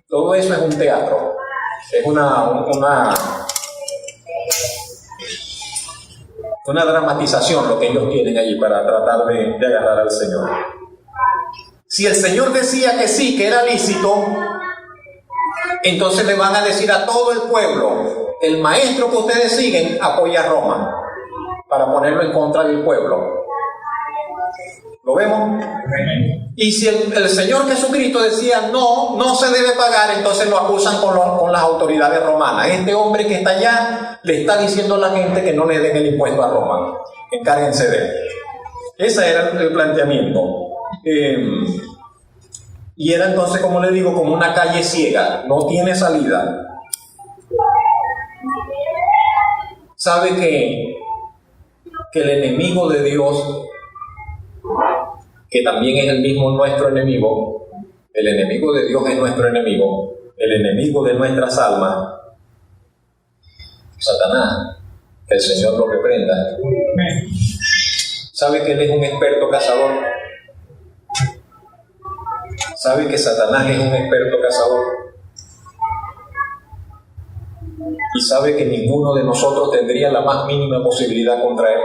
todo eso es un teatro, es una dramatización lo que ellos tienen allí para tratar de agarrar al Señor. Si el Señor decía que sí, que era lícito, entonces le van a decir a todo el pueblo, el maestro que ustedes siguen apoya a Roma, para ponerlo en contra del pueblo. ¿Lo vemos? Y si el Señor Jesucristo decía no se debe pagar, entonces lo acusan con las autoridades romanas. Este hombre que está allá le está diciendo a la gente que no le den el impuesto a Roma, encárguense de él. Ese era el planteamiento. Y era entonces, como le digo, como una calle ciega, no tiene salida. Sabe que el enemigo de Dios, que también es el mismo nuestro enemigo, el enemigo de Dios es nuestro enemigo, el enemigo de nuestras almas, Satanás, que el Señor lo reprenda. ¿Sabe que él es un experto cazador? ¿Sabe que Satanás es un experto cazador? Y sabe que ninguno de nosotros tendría la más mínima posibilidad contra él,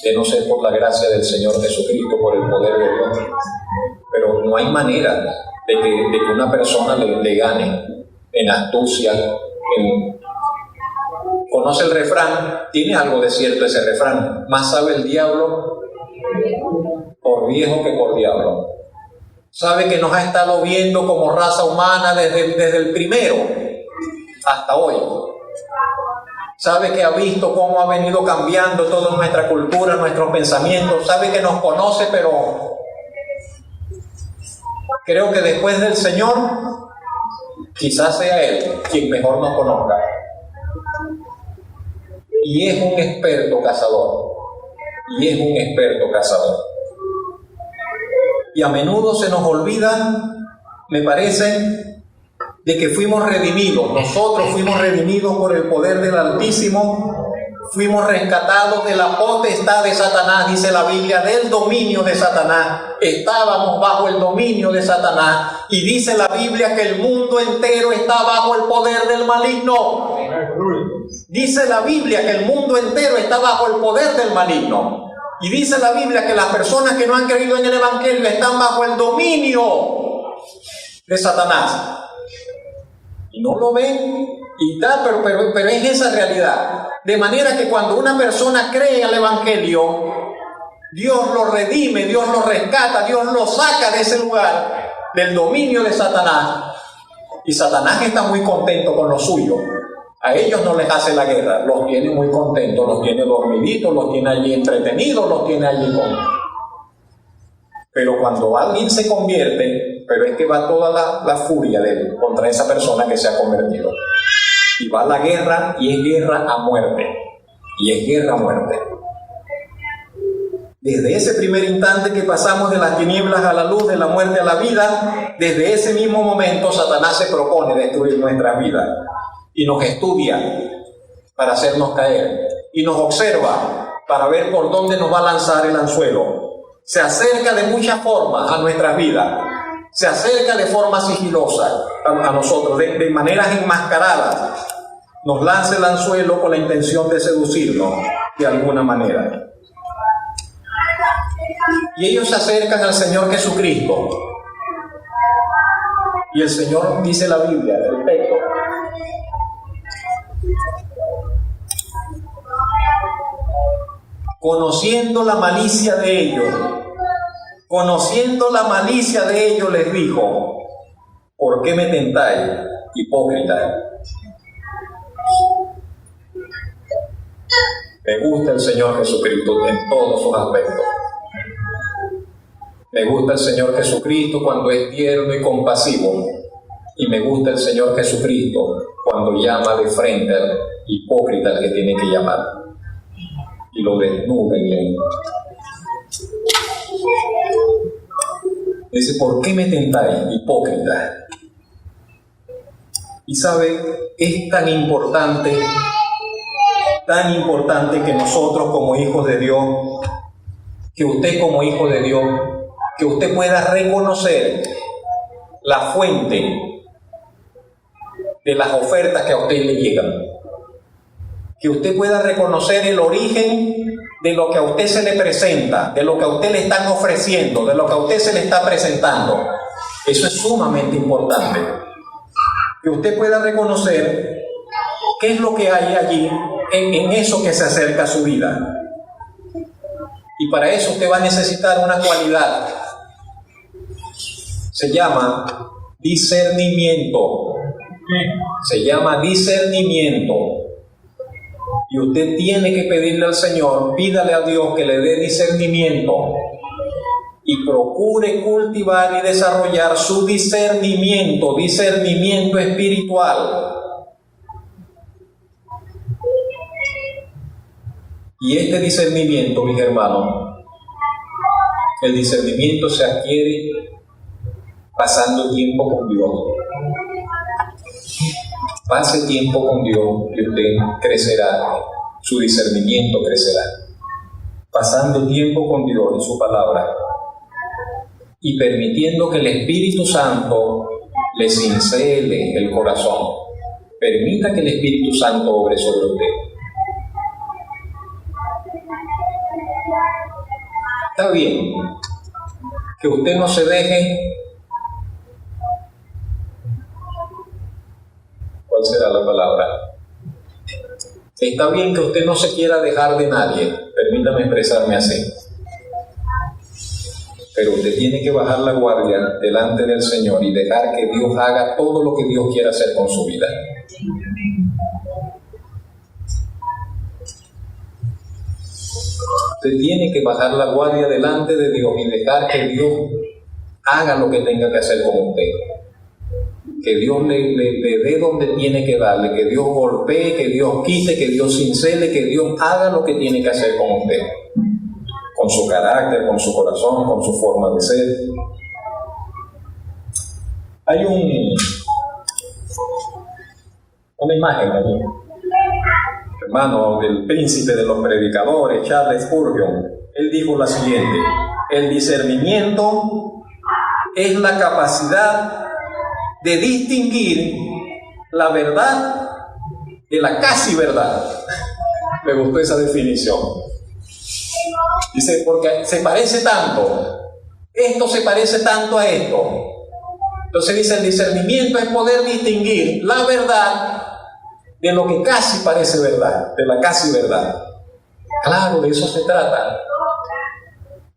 de no ser por la gracia del Señor Jesucristo, por el poder de Dios. Pero no hay manera de que una persona le gane en astucia. ¿Conoce el refrán? Tiene algo de cierto ese refrán. Más sabe el diablo por viejo que por diablo. Sabe que nos ha estado viendo como raza humana desde el primero hasta hoy. Sabe que ha visto cómo ha venido cambiando toda nuestra cultura, nuestros pensamientos. Sabe que nos conoce, pero creo que después del Señor, quizás sea Él quien mejor nos conozca. Y es un experto cazador. Y a menudo se nos olvida, me parece, de que fuimos redimidos. Nosotros fuimos redimidos por el poder del Altísimo. Fuimos rescatados de la potestad de Satanás, dice la Biblia, del dominio de Satanás. Estábamos bajo el dominio de Satanás. Y dice la Biblia que el mundo entero está bajo el poder del maligno. Dice la Biblia que el mundo entero está bajo el poder del maligno. Y dice la Biblia que las personas que no han creído en el Evangelio están bajo el dominio de Satanás. Y no lo ven, y tal, pero es esa realidad. De manera que cuando una persona cree en el Evangelio, Dios lo redime, Dios lo rescata, Dios lo saca de ese lugar, del dominio de Satanás. Y Satanás está muy contento con lo suyo. A ellos no les hace la guerra, los tiene muy contentos, los tiene dormiditos, los tiene allí entretenidos, los tiene allí con... Pero cuando alguien se convierte, pero es que va toda la furia de él contra esa persona que se ha convertido. Y va a la guerra, y es guerra a muerte. Y es guerra a muerte. Desde ese primer instante que pasamos de las tinieblas a la luz, de la muerte a la vida, desde ese mismo momento Satanás se propone destruir nuestras vidas. Y nos estudia para hacernos caer. Y nos observa para ver por dónde nos va a lanzar el anzuelo. Se acerca de muchas formas a nuestras vidas. Se acerca de forma sigilosa a nosotros, de maneras enmascaradas. Nos lanza el anzuelo con la intención de seducirnos de alguna manera. Y ellos se acercan al Señor Jesucristo. Y el Señor, dice la Biblia, el texto, conociendo la malicia de ellos, les dijo: ¿por qué me tentáis, hipócritas? Me gusta el Señor Jesucristo en todos sus aspectos. Me gusta el Señor Jesucristo cuando es tierno y compasivo. Y me gusta el Señor Jesucristo cuando llama de frente al hipócrita al que tiene que llamar. Y lo desnuda bien. Dice: ¿por qué me tentáis, hipócrita? Y sabe, es tan importante que nosotros como hijos de Dios, que usted como hijo de Dios, que usted pueda reconocer la fuente de las ofertas que a usted le llegan. Que usted pueda reconocer el origen de lo que a usted se le presenta, de lo que a usted le están ofreciendo, de lo que a usted se le está presentando. Eso es sumamente importante. Que usted pueda reconocer qué es lo que hay allí en eso que se acerca a su vida. Y para eso usted va a necesitar una cualidad. Se llama discernimiento. Se llama discernimiento. Y usted tiene que pedirle al Señor, pídale a Dios que le dé discernimiento. Y procure cultivar y desarrollar su discernimiento espiritual. Y este discernimiento, mis hermanos, el discernimiento se adquiere pasando tiempo con Dios. Pase tiempo con Dios y usted crecerá, su discernimiento crecerá. Pasando tiempo con Dios en su palabra y permitiendo que el Espíritu Santo le cincele el corazón. Permita que el Espíritu Santo obre sobre usted. Está bien que usted no se deje. ¿Cuál será la palabra? Está bien que usted no se quiera dejar de nadie, permítame expresarme así. Pero usted tiene que bajar la guardia delante del Señor y dejar que Dios haga todo lo que Dios quiera hacer con su vida. Usted tiene que bajar la guardia delante de Dios y dejar que Dios haga lo que tenga que hacer con usted. Que Dios le dé donde tiene que darle, que Dios golpee, que Dios quite, que Dios cincele, que Dios haga lo que tiene que hacer con usted. Con su carácter, con su corazón, con su forma de ser. Hay una imagen allí, hermano, del príncipe de los predicadores, Charles Spurgeon. Él dijo la siguiente: el discernimiento es la capacidad de distinguir la verdad de la casi verdad. Me gustó esa definición. Dice, porque se parece tanto, esto se parece tanto a esto. Entonces dice, el discernimiento es poder distinguir la verdad de lo que casi parece verdad, de la casi verdad. Claro, de eso se trata.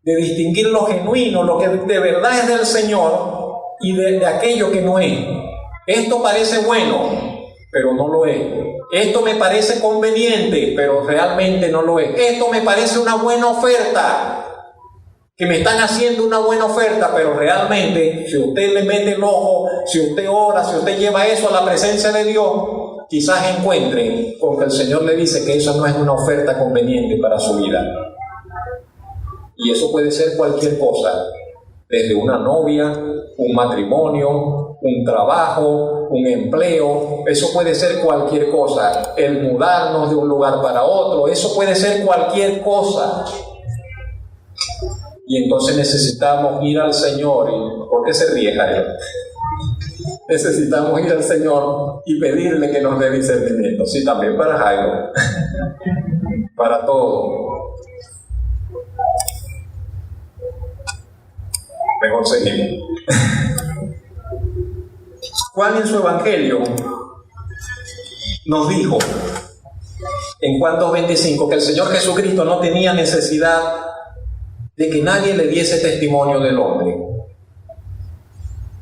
de distinguir lo genuino, lo que de verdad es del Señor y de aquello que no es. Esto parece bueno, pero no lo es. Esto me parece conveniente, pero realmente no lo es. Esto me parece una buena oferta, que me están haciendo una buena oferta, pero realmente, si usted le mete el ojo, si usted ora, si usted lleva eso a la presencia de Dios, quizás encuentre con que el Señor le dice que eso no es una oferta conveniente para su vida. Y eso puede ser cualquier cosa, desde una novia, un matrimonio, un trabajo, un empleo. Eso puede ser cualquier cosa. El mudarnos de un lugar para otro, eso puede ser cualquier cosa. Y entonces necesitamos ir al Señor. ¿Por qué se ríe, Jairo? Necesitamos ir al Señor y pedirle que nos dé discernimiento. Sí, también para Jairo. Para todo. Mejor seguimos. Juan en su Evangelio nos dijo en Juan 2:25 que el Señor Jesucristo no tenía necesidad de que nadie le diese testimonio del hombre,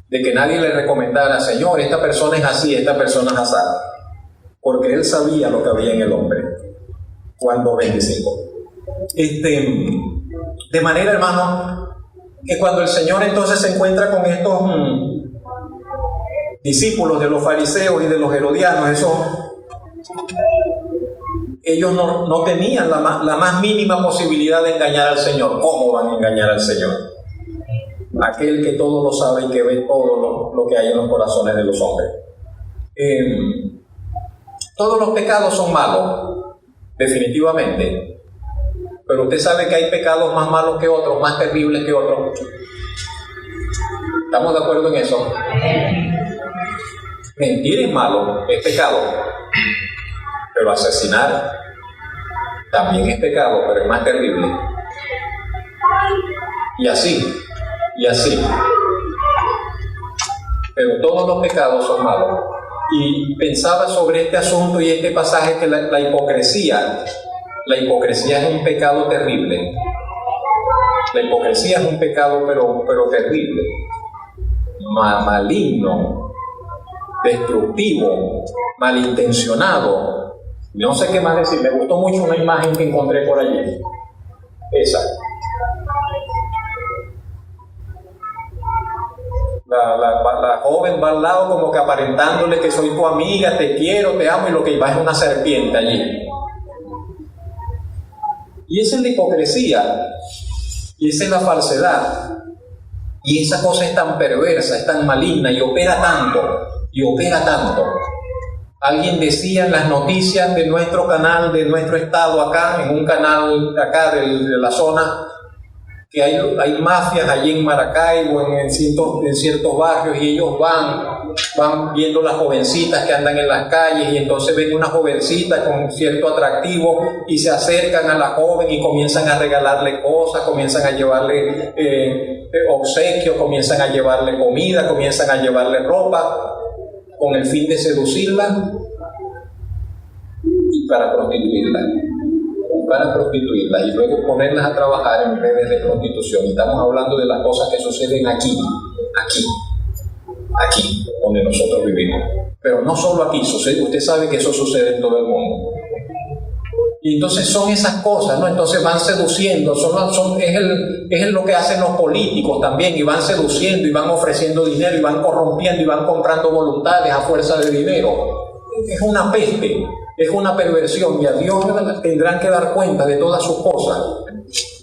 de que nadie le recomendara, Señor, esta persona es así, esta persona es así, porque Él sabía lo que había en el hombre. Juan 2:25. De manera, hermano, que cuando el Señor entonces se encuentra con estos discípulos de los fariseos y de los herodianos, ellos no tenían la más mínima posibilidad de engañar al Señor. ¿Cómo van a engañar al Señor? Aquel que todo lo sabe y que ve todo lo que hay en los corazones de los hombres. Todos los pecados son malos, definitivamente. Pero usted sabe que hay pecados más malos que otros, más terribles que otros. ¿Estamos de acuerdo en eso? Mentir es malo, es pecado. Pero asesinar también es pecado, pero es más terrible. Y así. Pero todos los pecados son malos. Y pensaba sobre este asunto y este pasaje que la hipocresía es un pecado terrible. La hipocresía es un pecado pero terrible, maligno, destructivo, malintencionado. No sé qué más decir. Me gustó mucho una imagen que encontré por allí. Esa. La joven va al lado como que aparentándole que soy tu amiga, te quiero, te amo, y lo que va es una serpiente allí. Y esa es la hipocresía, y esa es la falsedad, y esa cosa es tan perversa, es tan maligna, y opera tanto. Alguien decía en las noticias de nuestro canal, de nuestro estado acá, en un canal acá de la zona, que hay mafias allí en Maracaibo, en ciertos barrios, y ellos van viendo las jovencitas que andan en las calles, y entonces ven una jovencita con cierto atractivo y se acercan a la joven y comienzan a regalarle cosas, comienzan a llevarle obsequios, comienzan a llevarle comida, comienzan a llevarle ropa, con el fin de seducirla y para prostituirla y luego ponerlas a trabajar en redes de prostitución. Y estamos hablando de las cosas que suceden aquí, donde nosotros vivimos. Pero no solo aquí, usted sabe que eso sucede en todo el mundo. Y entonces son esas cosas, ¿no? Entonces van seduciendo, es lo que hacen los políticos también, y van seduciendo y van ofreciendo dinero y van corrompiendo y van comprando voluntades a fuerza de dinero. Es una peste. Es una perversión, y a Dios tendrán que dar cuenta de todas sus cosas.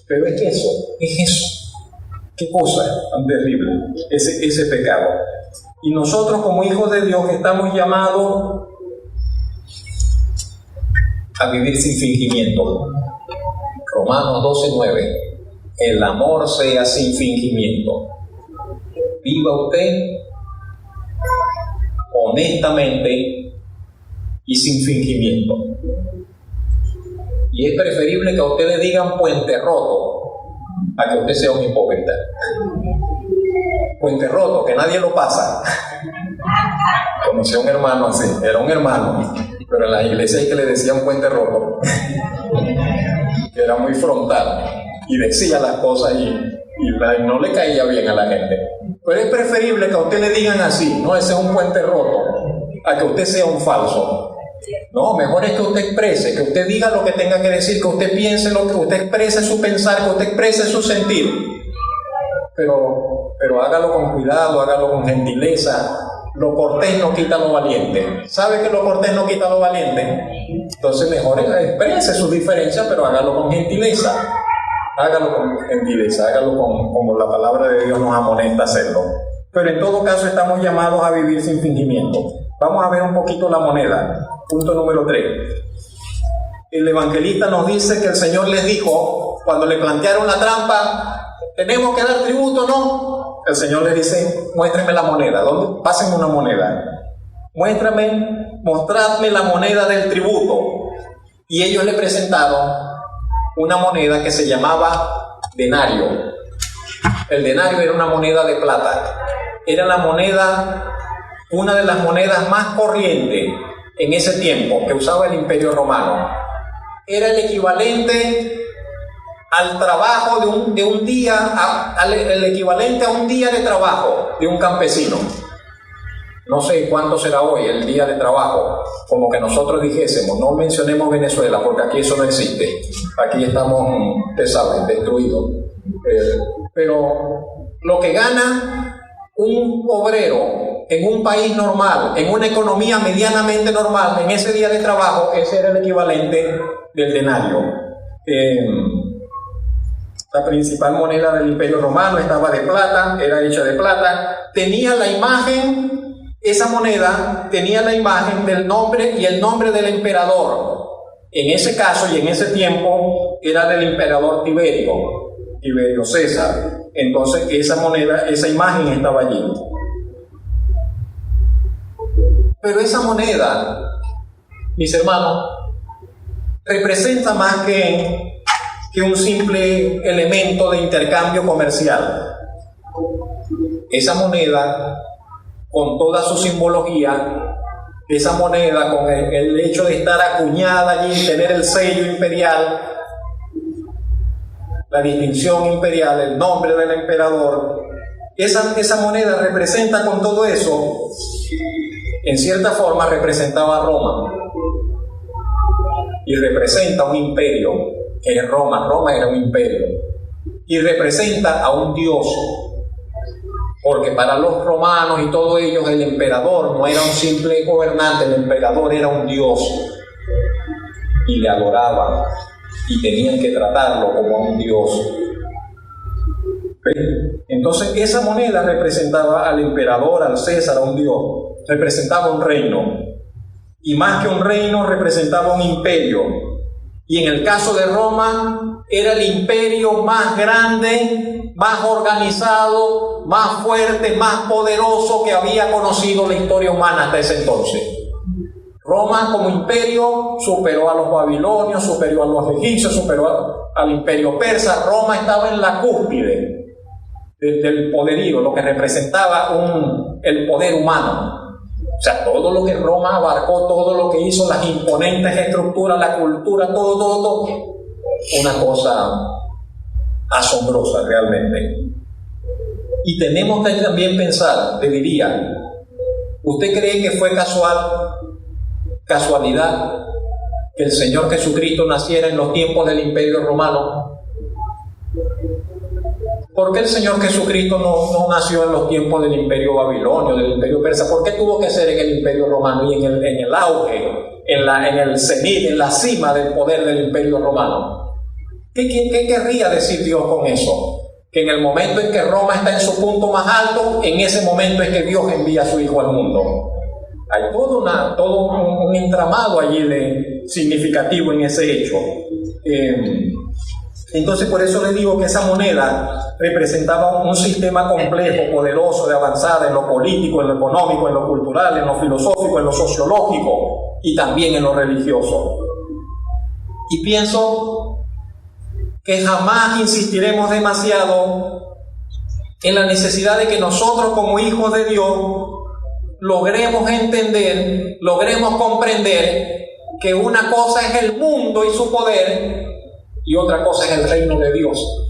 Pero es eso. Qué cosa tan terrible, ese pecado. Y nosotros como hijos de Dios estamos llamados a vivir sin fingimiento. Romanos 12:9. El amor sea sin fingimiento. Viva usted honestamente y sin fingimiento. Y es preferible que a usted le digan puente roto a que usted sea un hipócrita. Puente roto, que nadie lo pasa. Conocí a un hermano así, era un hermano, pero en la iglesia hay que le decían puente roto, que era muy frontal. y decía las cosas y no le caía bien a la gente. Pero es preferible que a usted le digan así, no, ese es un puente roto, a que usted sea un falso. No, mejor es que usted exprese, que usted diga lo que tenga que decir, que usted piense lo que usted exprese, su pensar, que usted exprese su sentir. Pero hágalo con cuidado, hágalo con gentileza. Lo cortés no quita lo valiente. ¿Sabe que lo cortés no quita lo valiente? Entonces mejor exprese sus diferencias, pero hágalo con gentileza. Hágalo con gentileza, hágalo como la palabra de Dios nos amonesta a hacerlo. Pero en todo caso estamos llamados a vivir sin fingimiento. Vamos a ver un poquito la moneda. Punto número 3. El evangelista nos dice que el Señor les dijo, cuando le plantearon la trampa, ¿tenemos que dar tributo o no? El Señor les dice, muéstrenme la moneda. ¿Dónde? Pásenme una moneda. Mostradme la moneda del tributo. Y ellos le presentaron una moneda que se llamaba denario. El denario era una moneda de plata. Era una de las monedas más corrientes en ese tiempo que usaba el Imperio Romano. Era el equivalente al trabajo de un día, el equivalente a un día de trabajo de un campesino. No sé cuánto será hoy el día de trabajo, como que nosotros dijésemos, no mencionemos Venezuela porque aquí eso no existe. Aquí estamos, ustedes saben, destruidos. Pero lo que gana un obrero en un país normal, en una economía medianamente normal, en ese día de trabajo, ese era el equivalente del denario. La principal moneda del Imperio Romano estaba de plata, era hecha de plata, tenía la imagen, esa moneda tenía la imagen del nombre y el nombre del emperador. En ese caso y en ese tiempo era del emperador Tiberio César. Entonces esa moneda, esa imagen estaba allí. Pero esa moneda, mis hermanos, representa más que un simple elemento de intercambio comercial. Esa moneda, con toda su simbología, esa moneda con el hecho de estar acuñada allí, tener el sello imperial, la distinción imperial, el nombre del emperador, esa moneda representa con todo eso, en cierta forma representaba a Roma y representa un imperio, que es Roma. Roma era un imperio y representa a un dios, porque para los romanos y todos ellos el emperador no era un simple gobernante, el emperador era un dios y le adoraban y tenían que tratarlo como a un dios. Entonces esa moneda representaba al emperador, al César, a un dios, representaba un reino, y más que un reino representaba un imperio, y en el caso de Roma era el imperio más grande, más organizado, más fuerte, más poderoso que había conocido la historia humana hasta ese entonces. Roma como imperio superó a los babilonios, superó a los egipcios, superó al imperio persa. Roma estaba en la cúspide del poderío, lo que representaba el poder humano. O sea, todo lo que Roma abarcó, todo lo que hizo, las imponentes estructuras, la cultura, todo, una cosa asombrosa realmente. Y tenemos que también pensar, te diría, ¿usted cree que fue casualidad que el Señor Jesucristo naciera en los tiempos del Imperio Romano? ¿Por qué el Señor Jesucristo no nació en los tiempos del Imperio Babilonio, del Imperio Persa? ¿Por qué tuvo que ser en el Imperio Romano y en el auge, en el cenit, en la cima del poder del Imperio Romano? ¿Qué querría decir Dios con eso? Que en el momento en que Roma está en su punto más alto, en ese momento es que Dios envía a su Hijo al mundo. Hay todo un entramado allí significativo en ese hecho. Entonces por eso les digo que esa moneda representaba un sistema complejo, poderoso, de avanzada en lo político, en lo económico, en lo cultural, en lo filosófico, en lo sociológico y también en lo religioso. Y pienso que jamás insistiremos demasiado en la necesidad de que nosotros como hijos de Dios logremos entender, logremos comprender que una cosa es el mundo y su poder y otra cosa es el reino de Dios.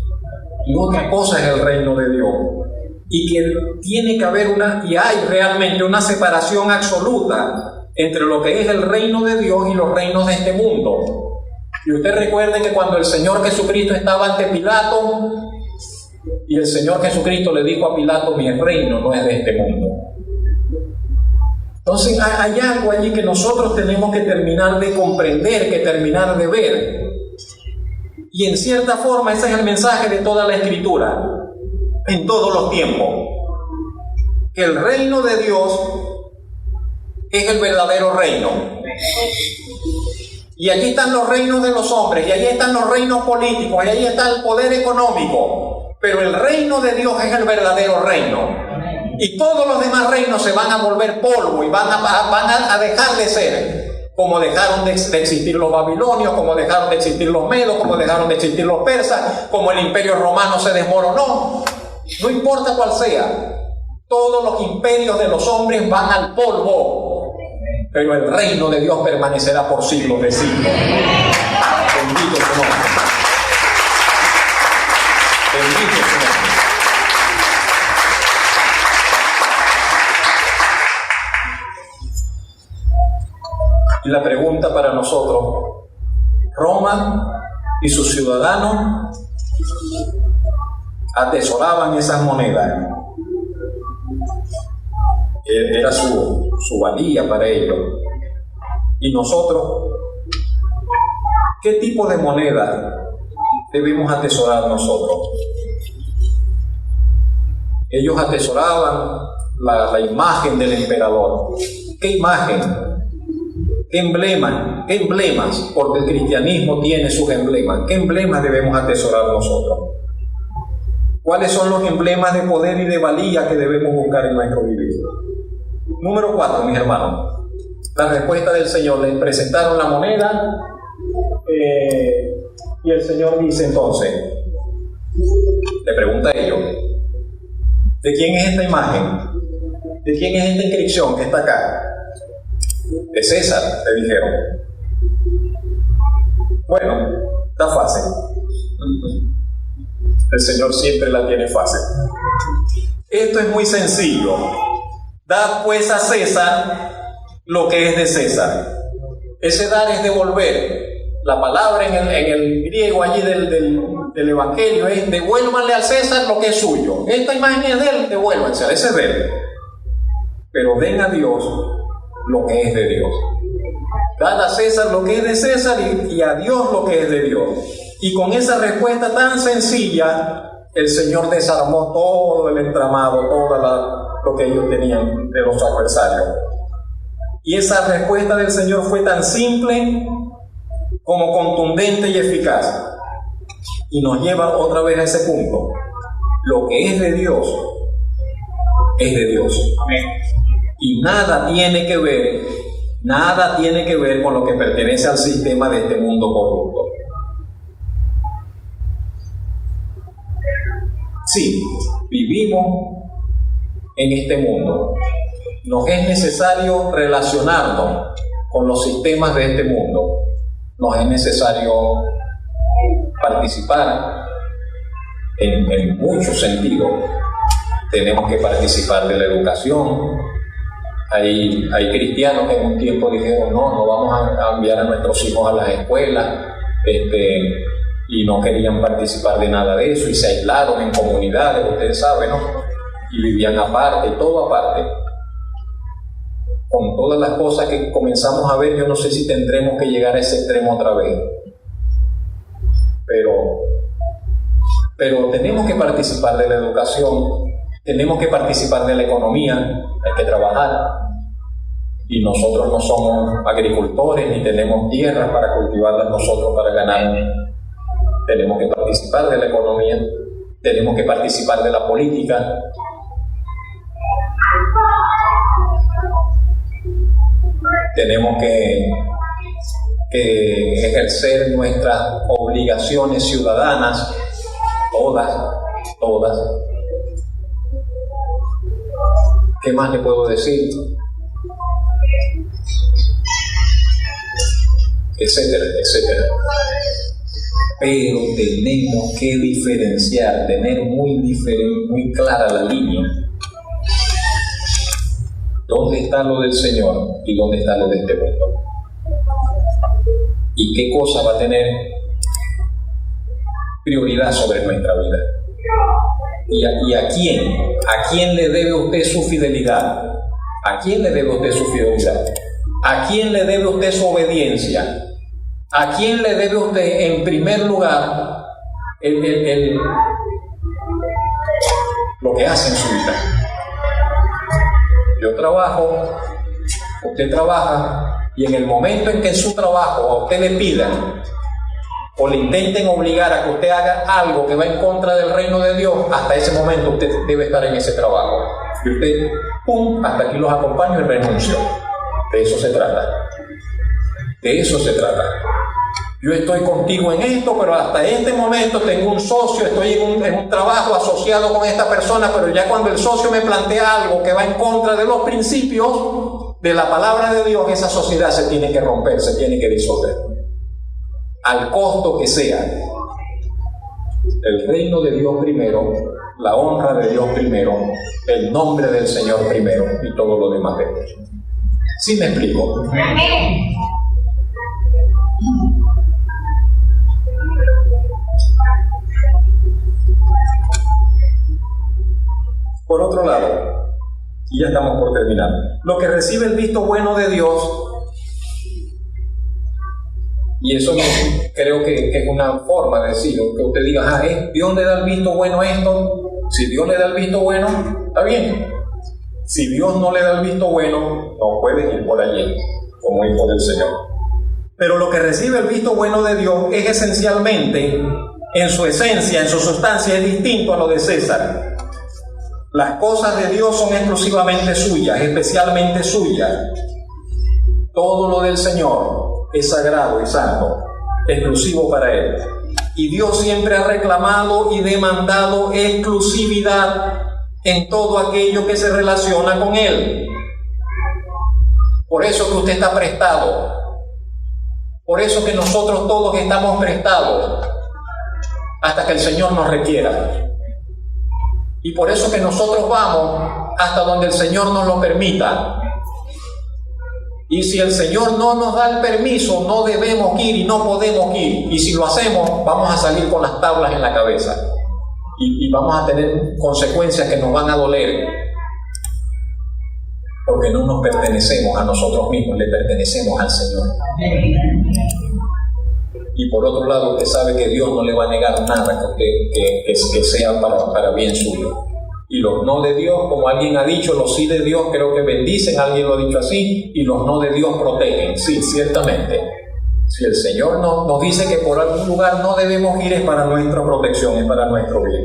Y otra cosa es el reino de Dios. Y que tiene que haber y hay realmente una separación absoluta entre lo que es el reino de Dios y los reinos de este mundo. Y usted recuerde que cuando el Señor Jesucristo estaba ante Pilato, y el Señor Jesucristo le dijo a Pilato: mi reino no es de este mundo. Entonces hay algo allí que nosotros tenemos que terminar de comprender, que terminar de ver. Y en cierta forma ese es el mensaje de toda la Escritura, en todos los tiempos. Que el reino de Dios es el verdadero reino. Y allí están los reinos de los hombres, y allí están los reinos políticos, y allí está el poder económico. Pero el reino de Dios es el verdadero reino. Y todos los demás reinos se van a volver polvo y van a dejar de ser. Como dejaron de existir los babilonios, como dejaron de existir los medos, como dejaron de existir los persas, como el imperio romano se desmoronó. No importa cuál sea, todos los imperios de los hombres van al polvo, pero el reino de Dios permanecerá por siglos de siglos. Bendito su nombre. Bendito su nombre. Y la pregunta para nosotros: Roma y sus ciudadanos atesoraban esas monedas. Era su valía para ellos. Y nosotros, ¿qué tipo de moneda debemos atesorar nosotros? Ellos atesoraban la imagen del emperador. ¿Qué imagen? ¿Qué emblemas? Porque el cristianismo tiene sus emblemas. ¿Qué emblemas debemos atesorar nosotros? ¿Cuáles son los emblemas de poder y de valía que debemos buscar en nuestro vivir? Número 4, mis hermanos. La respuesta del Señor. Les presentaron la moneda y el Señor dice entonces, le pregunta a ellos: ¿de quién es esta imagen? ¿De quién es esta inscripción que está acá? De César, le dijeron. Bueno, está fácil. El Señor siempre la tiene fácil. Esto es muy sencillo. Dad pues a César lo que es de César. Ese dar es devolver. La palabra en el griego allí del Evangelio es: devuélvanle al César lo que es suyo. Esta imagen es de él, devuélvanse, ese es de él. Pero den a Dios lo que es de Dios. Dad a César lo que es de César y a Dios lo que es de Dios. Y con esa respuesta tan sencilla, el Señor desarmó todo el entramado, lo que ellos tenían de los adversarios. Y esa respuesta del Señor fue tan simple como contundente y eficaz. Y nos lleva otra vez a ese punto. Lo que es de Dios, es de Dios. Amén. Y nada tiene que ver con lo que pertenece al sistema de este mundo corrupto. Sí, vivimos en este mundo. Nos es necesario relacionarnos con los sistemas de este mundo. Nos es necesario participar en muchos sentidos. Tenemos que participar de la educación. Hay cristianos que en un tiempo dijeron: no vamos a enviar a nuestros hijos a las escuelas, y no querían participar de nada de eso, y se aislaron en comunidades, ustedes saben, ¿no? Y vivían aparte, todo aparte. Con todas las cosas que comenzamos a ver, yo no sé si tendremos que llegar a ese extremo otra vez. Pero tenemos que participar de la educación, tenemos que participar de la economía, hay que trabajar. Y nosotros no somos agricultores ni tenemos tierras para cultivarlas nosotros para ganar. Tenemos que participar de la economía, tenemos que participar de la política. Tenemos que ejercer nuestras obligaciones ciudadanas, todas. ¿Qué más le puedo decir? Etcétera. Pero tenemos que diferenciar, tener muy clara la línea. ¿Dónde está lo del Señor y dónde está lo de este mundo? ¿Y qué cosa va a tener prioridad sobre nuestra vida? ¿Y a quién le debe usted su fidelidad? ¿A quién le debe usted su fidelidad? ¿A quién le debe usted su obediencia? ¿A quién le debe usted, en primer lugar, lo que hace en su vida? Yo trabajo, usted trabaja, y en el momento en que en su trabajo a usted le pidan o le intenten obligar a que usted haga algo que va en contra del reino de Dios, hasta ese momento usted debe estar en ese trabajo. Y usted, ¡pum!, hasta aquí los acompaño y renuncio. De eso se trata. De eso se trata. Yo estoy contigo en esto, pero hasta este momento tengo un socio, estoy en un trabajo asociado con esta persona, pero ya cuando el socio me plantea algo que va en contra de los principios de la palabra de Dios, esa sociedad se tiene que romper, se tiene que disolver. Al costo que sea. El reino de Dios primero, la honra de Dios primero, el nombre del Señor primero y todo lo demás después. ¿Sí me explico? Por otro lado, y ya estamos por terminar, lo que recibe el visto bueno de Dios, y eso no, creo que es una forma de decirlo, que usted diga, Dios le da el visto bueno a esto. Si Dios le da el visto bueno, está bien. Si Dios no le da el visto bueno, no pueden ir por allí como hijo del Señor. Pero lo que recibe el visto bueno de Dios es esencialmente, en su esencia, en su sustancia, es distinto a lo de César. Las cosas de Dios son exclusivamente suyas, especialmente suyas. Todo lo del Señor es sagrado y santo, exclusivo para Él. Y Dios siempre ha reclamado y demandado exclusividad en todo aquello que se relaciona con Él. Por eso que usted está prestado. Por eso que nosotros todos estamos prestados hasta que el Señor nos requiera. Y por eso que nosotros vamos hasta donde el Señor nos lo permita. Y si el Señor no nos da el permiso, no debemos ir y no podemos ir. Y si lo hacemos, vamos a salir con las tablas en la cabeza. Y vamos a tener consecuencias que nos van a doler. Porque no nos pertenecemos a nosotros mismos, le pertenecemos al Señor. Y por otro lado, usted sabe que Dios no le va a negar nada que sea para bien suyo. Y los no de Dios, como alguien ha dicho, los sí de Dios creo que bendicen, alguien lo ha dicho así, y los no de Dios protegen. Sí, ciertamente. Si el Señor nos dice que por algún lugar no debemos ir, es para nuestra protección, es para nuestro bien.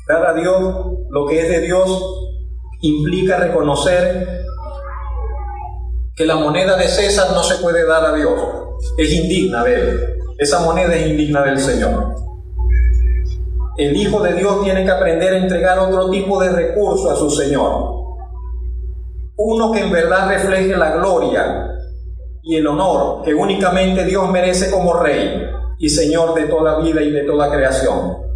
Dar a Dios lo que es de Dios implica reconocer que la moneda de César no se puede dar a Dios, es indigna de Él, esa moneda es indigna del Señor. El Hijo de Dios tiene que aprender a entregar otro tipo de recurso a su Señor, uno que en verdad refleje la gloria y el honor que únicamente Dios merece como Rey y Señor de toda vida y de toda creación.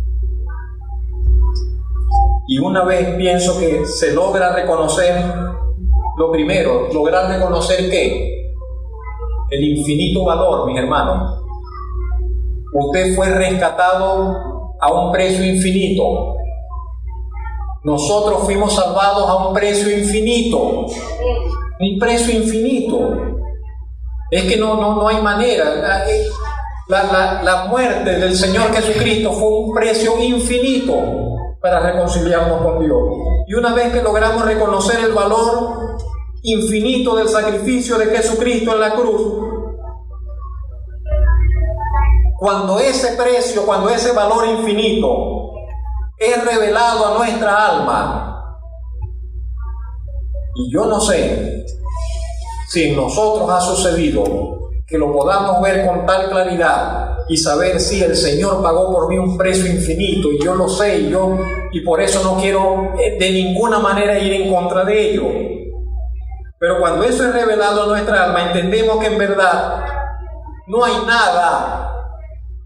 Y una vez pienso que se logra reconocer, lo primero, lograr reconocer que el infinito valor, mis hermanos. Usted fue rescatado a un precio infinito. Nosotros fuimos salvados a un precio infinito. Un precio infinito. Es que no hay manera. La muerte del Señor Jesucristo fue un precio infinito para reconciliarnos con Dios. Y una vez que logramos reconocer el valor infinito del sacrificio de Jesucristo en la cruz, cuando ese precio, cuando ese valor infinito es revelado a nuestra alma, y yo no sé si en nosotros ha sucedido, que lo podamos ver con tal claridad y saber si el Señor pagó por mí un precio infinito y yo lo sé y por eso no quiero de ninguna manera ir en contra de ello. Pero cuando eso es revelado a nuestra alma, entendemos que en verdad no hay nada,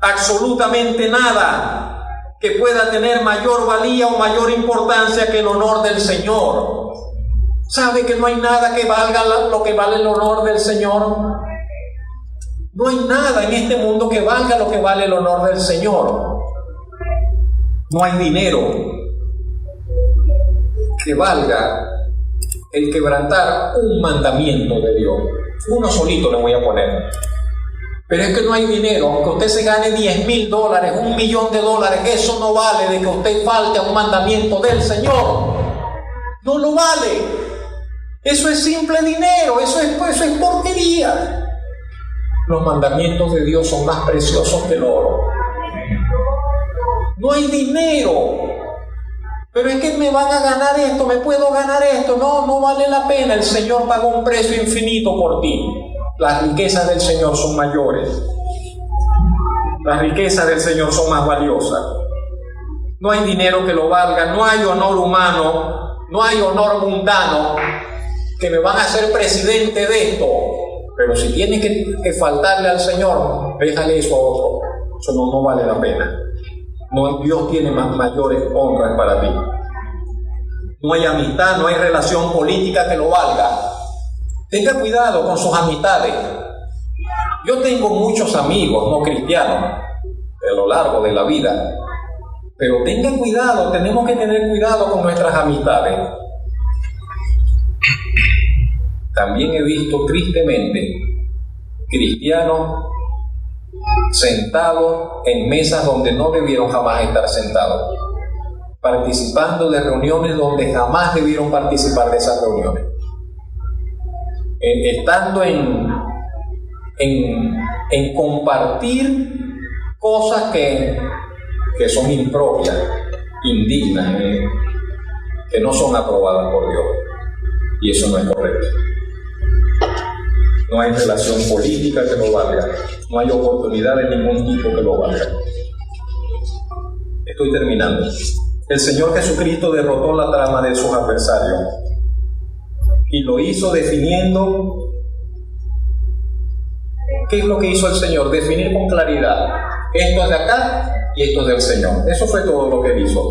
absolutamente nada, que pueda tener mayor valía o mayor importancia que el honor del Señor. ¿Sabe que no hay nada que valga lo que vale el honor del Señor? No hay nada en este mundo que valga lo que vale el honor del Señor. No hay dinero que valga el quebrantar un mandamiento de Dios. Uno solito le voy a poner. Pero es que no hay dinero, aunque usted se gane $10,000, $1,000,000, eso no vale de que usted falte a un mandamiento del Señor. No lo vale. Eso es simple dinero, eso es porquería. Los mandamientos de Dios son más preciosos que el oro. No hay dinero. Pero es que me van a ganar esto, me puedo ganar esto. No vale la pena. El Señor pagó un precio infinito por ti. Las riquezas del Señor son mayores. Las riquezas del Señor son más valiosas. No hay dinero que lo valga, no hay honor humano, no hay honor mundano, que me van a hacer presidente de esto. Pero si tiene que faltarle al Señor, déjale eso a otro. Eso no vale la pena. No, Dios tiene mayores honras para ti. No hay amistad, no hay relación política que lo valga. Tenga cuidado con sus amistades. Yo tengo muchos amigos no cristianos a lo largo de la vida, pero tengan cuidado, tenemos que tener cuidado con nuestras amistades. También he visto tristemente cristianos sentados en mesas donde no debieron jamás estar sentados, participando de reuniones donde jamás debieron participar de esas reuniones, estando en compartir cosas que son impropias, indignas, que no son aprobadas por Dios, y eso no es correcto. No hay relación política que lo valga, no hay oportunidad de ningún tipo que lo valga. Estoy terminando. El Señor Jesucristo derrotó la trama de sus adversarios y lo hizo definiendo. ¿Qué es lo que hizo el Señor? Definir con claridad: esto es de acá y esto es del Señor. Eso fue todo lo que él hizo.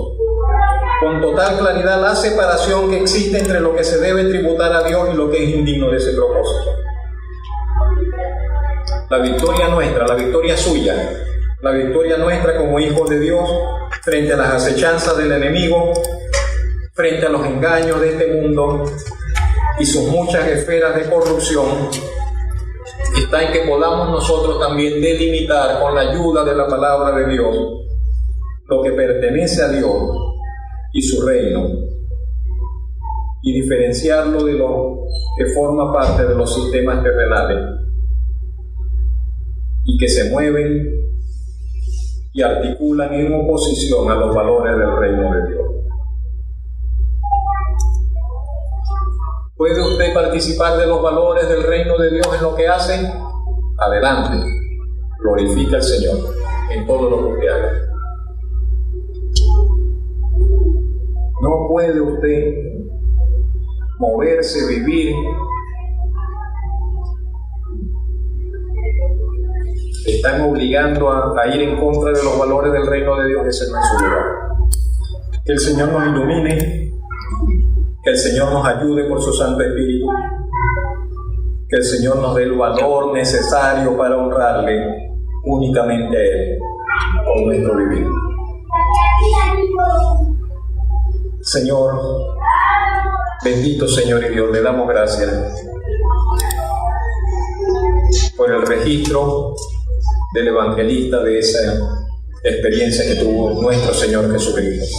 Con total claridad la separación que existe entre lo que se debe tributar a Dios y lo que es indigno de ese propósito. La victoria nuestra, la victoria suya, la victoria nuestra como hijos de Dios frente a las acechanzas del enemigo, frente a los engaños de este mundo y sus muchas esferas de corrupción, está en que podamos nosotros también delimitar con la ayuda de la palabra de Dios lo que pertenece a Dios y su reino, y diferenciarlo de lo que forma parte de los sistemas terrenales y que se mueven y articulan en oposición a los valores del reino de Dios. ¿Puede usted participar de los valores del reino de Dios en lo que hace? Adelante, glorifica al Señor en todo lo que usted haga. No puede usted moverse, vivir, están obligando a ir en contra de los valores del reino de Dios, ese no es su lugar. Que el Señor nos ilumine, que el Señor nos ayude por su Santo Espíritu, que el Señor nos dé el valor necesario para honrarle únicamente a Él con nuestro vivir. Señor, bendito Señor y Dios, le damos gracias por el registro del evangelista de esa experiencia que tuvo nuestro Señor Jesucristo.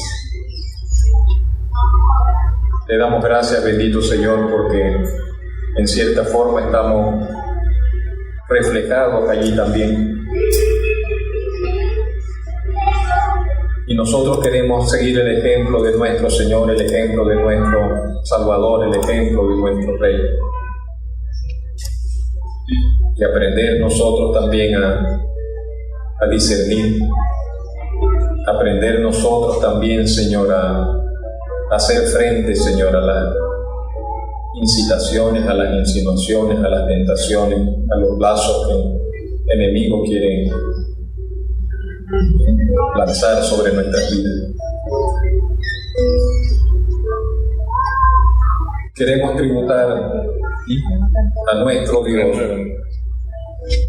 Le damos gracias, bendito Señor, porque en cierta forma estamos reflejados allí también. Y nosotros queremos seguir el ejemplo de nuestro Señor, el ejemplo de nuestro Salvador, el ejemplo de nuestro Rey. y aprender nosotros también a discernir, aprender nosotros también, Señor, a hacer frente, Señor, a las incitaciones, a las insinuaciones, a las tentaciones, a los lazos que el enemigo quiere lanzar sobre nuestras vidas. Queremos tributar a nuestro Dios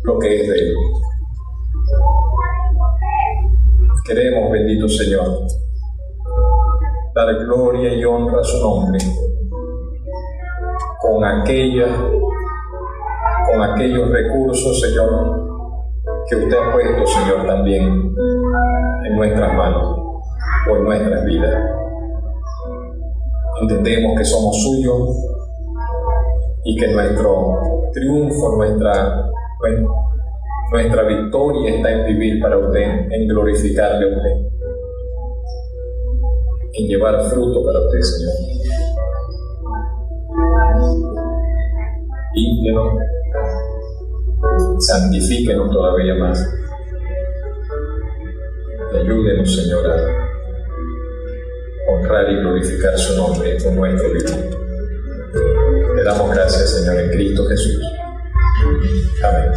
lo que es de Él. Queremos, bendito Señor, dar gloria y honra a su nombre con aquellos recursos, Señor, que usted ha puesto, Señor, también en nuestras manos o en nuestras vidas. Entendemos que somos suyos y que nuestro triunfo, nuestra victoria está en vivir para usted, en glorificarle a usted, en llevar fruto para usted, Señor. Límpianos, santifíquenos todavía más. Y ayúdenos, Señor, a honrar y glorificar su nombre con nuestro vida. Le damos gracias, Señor, en Cristo Jesús. Amén.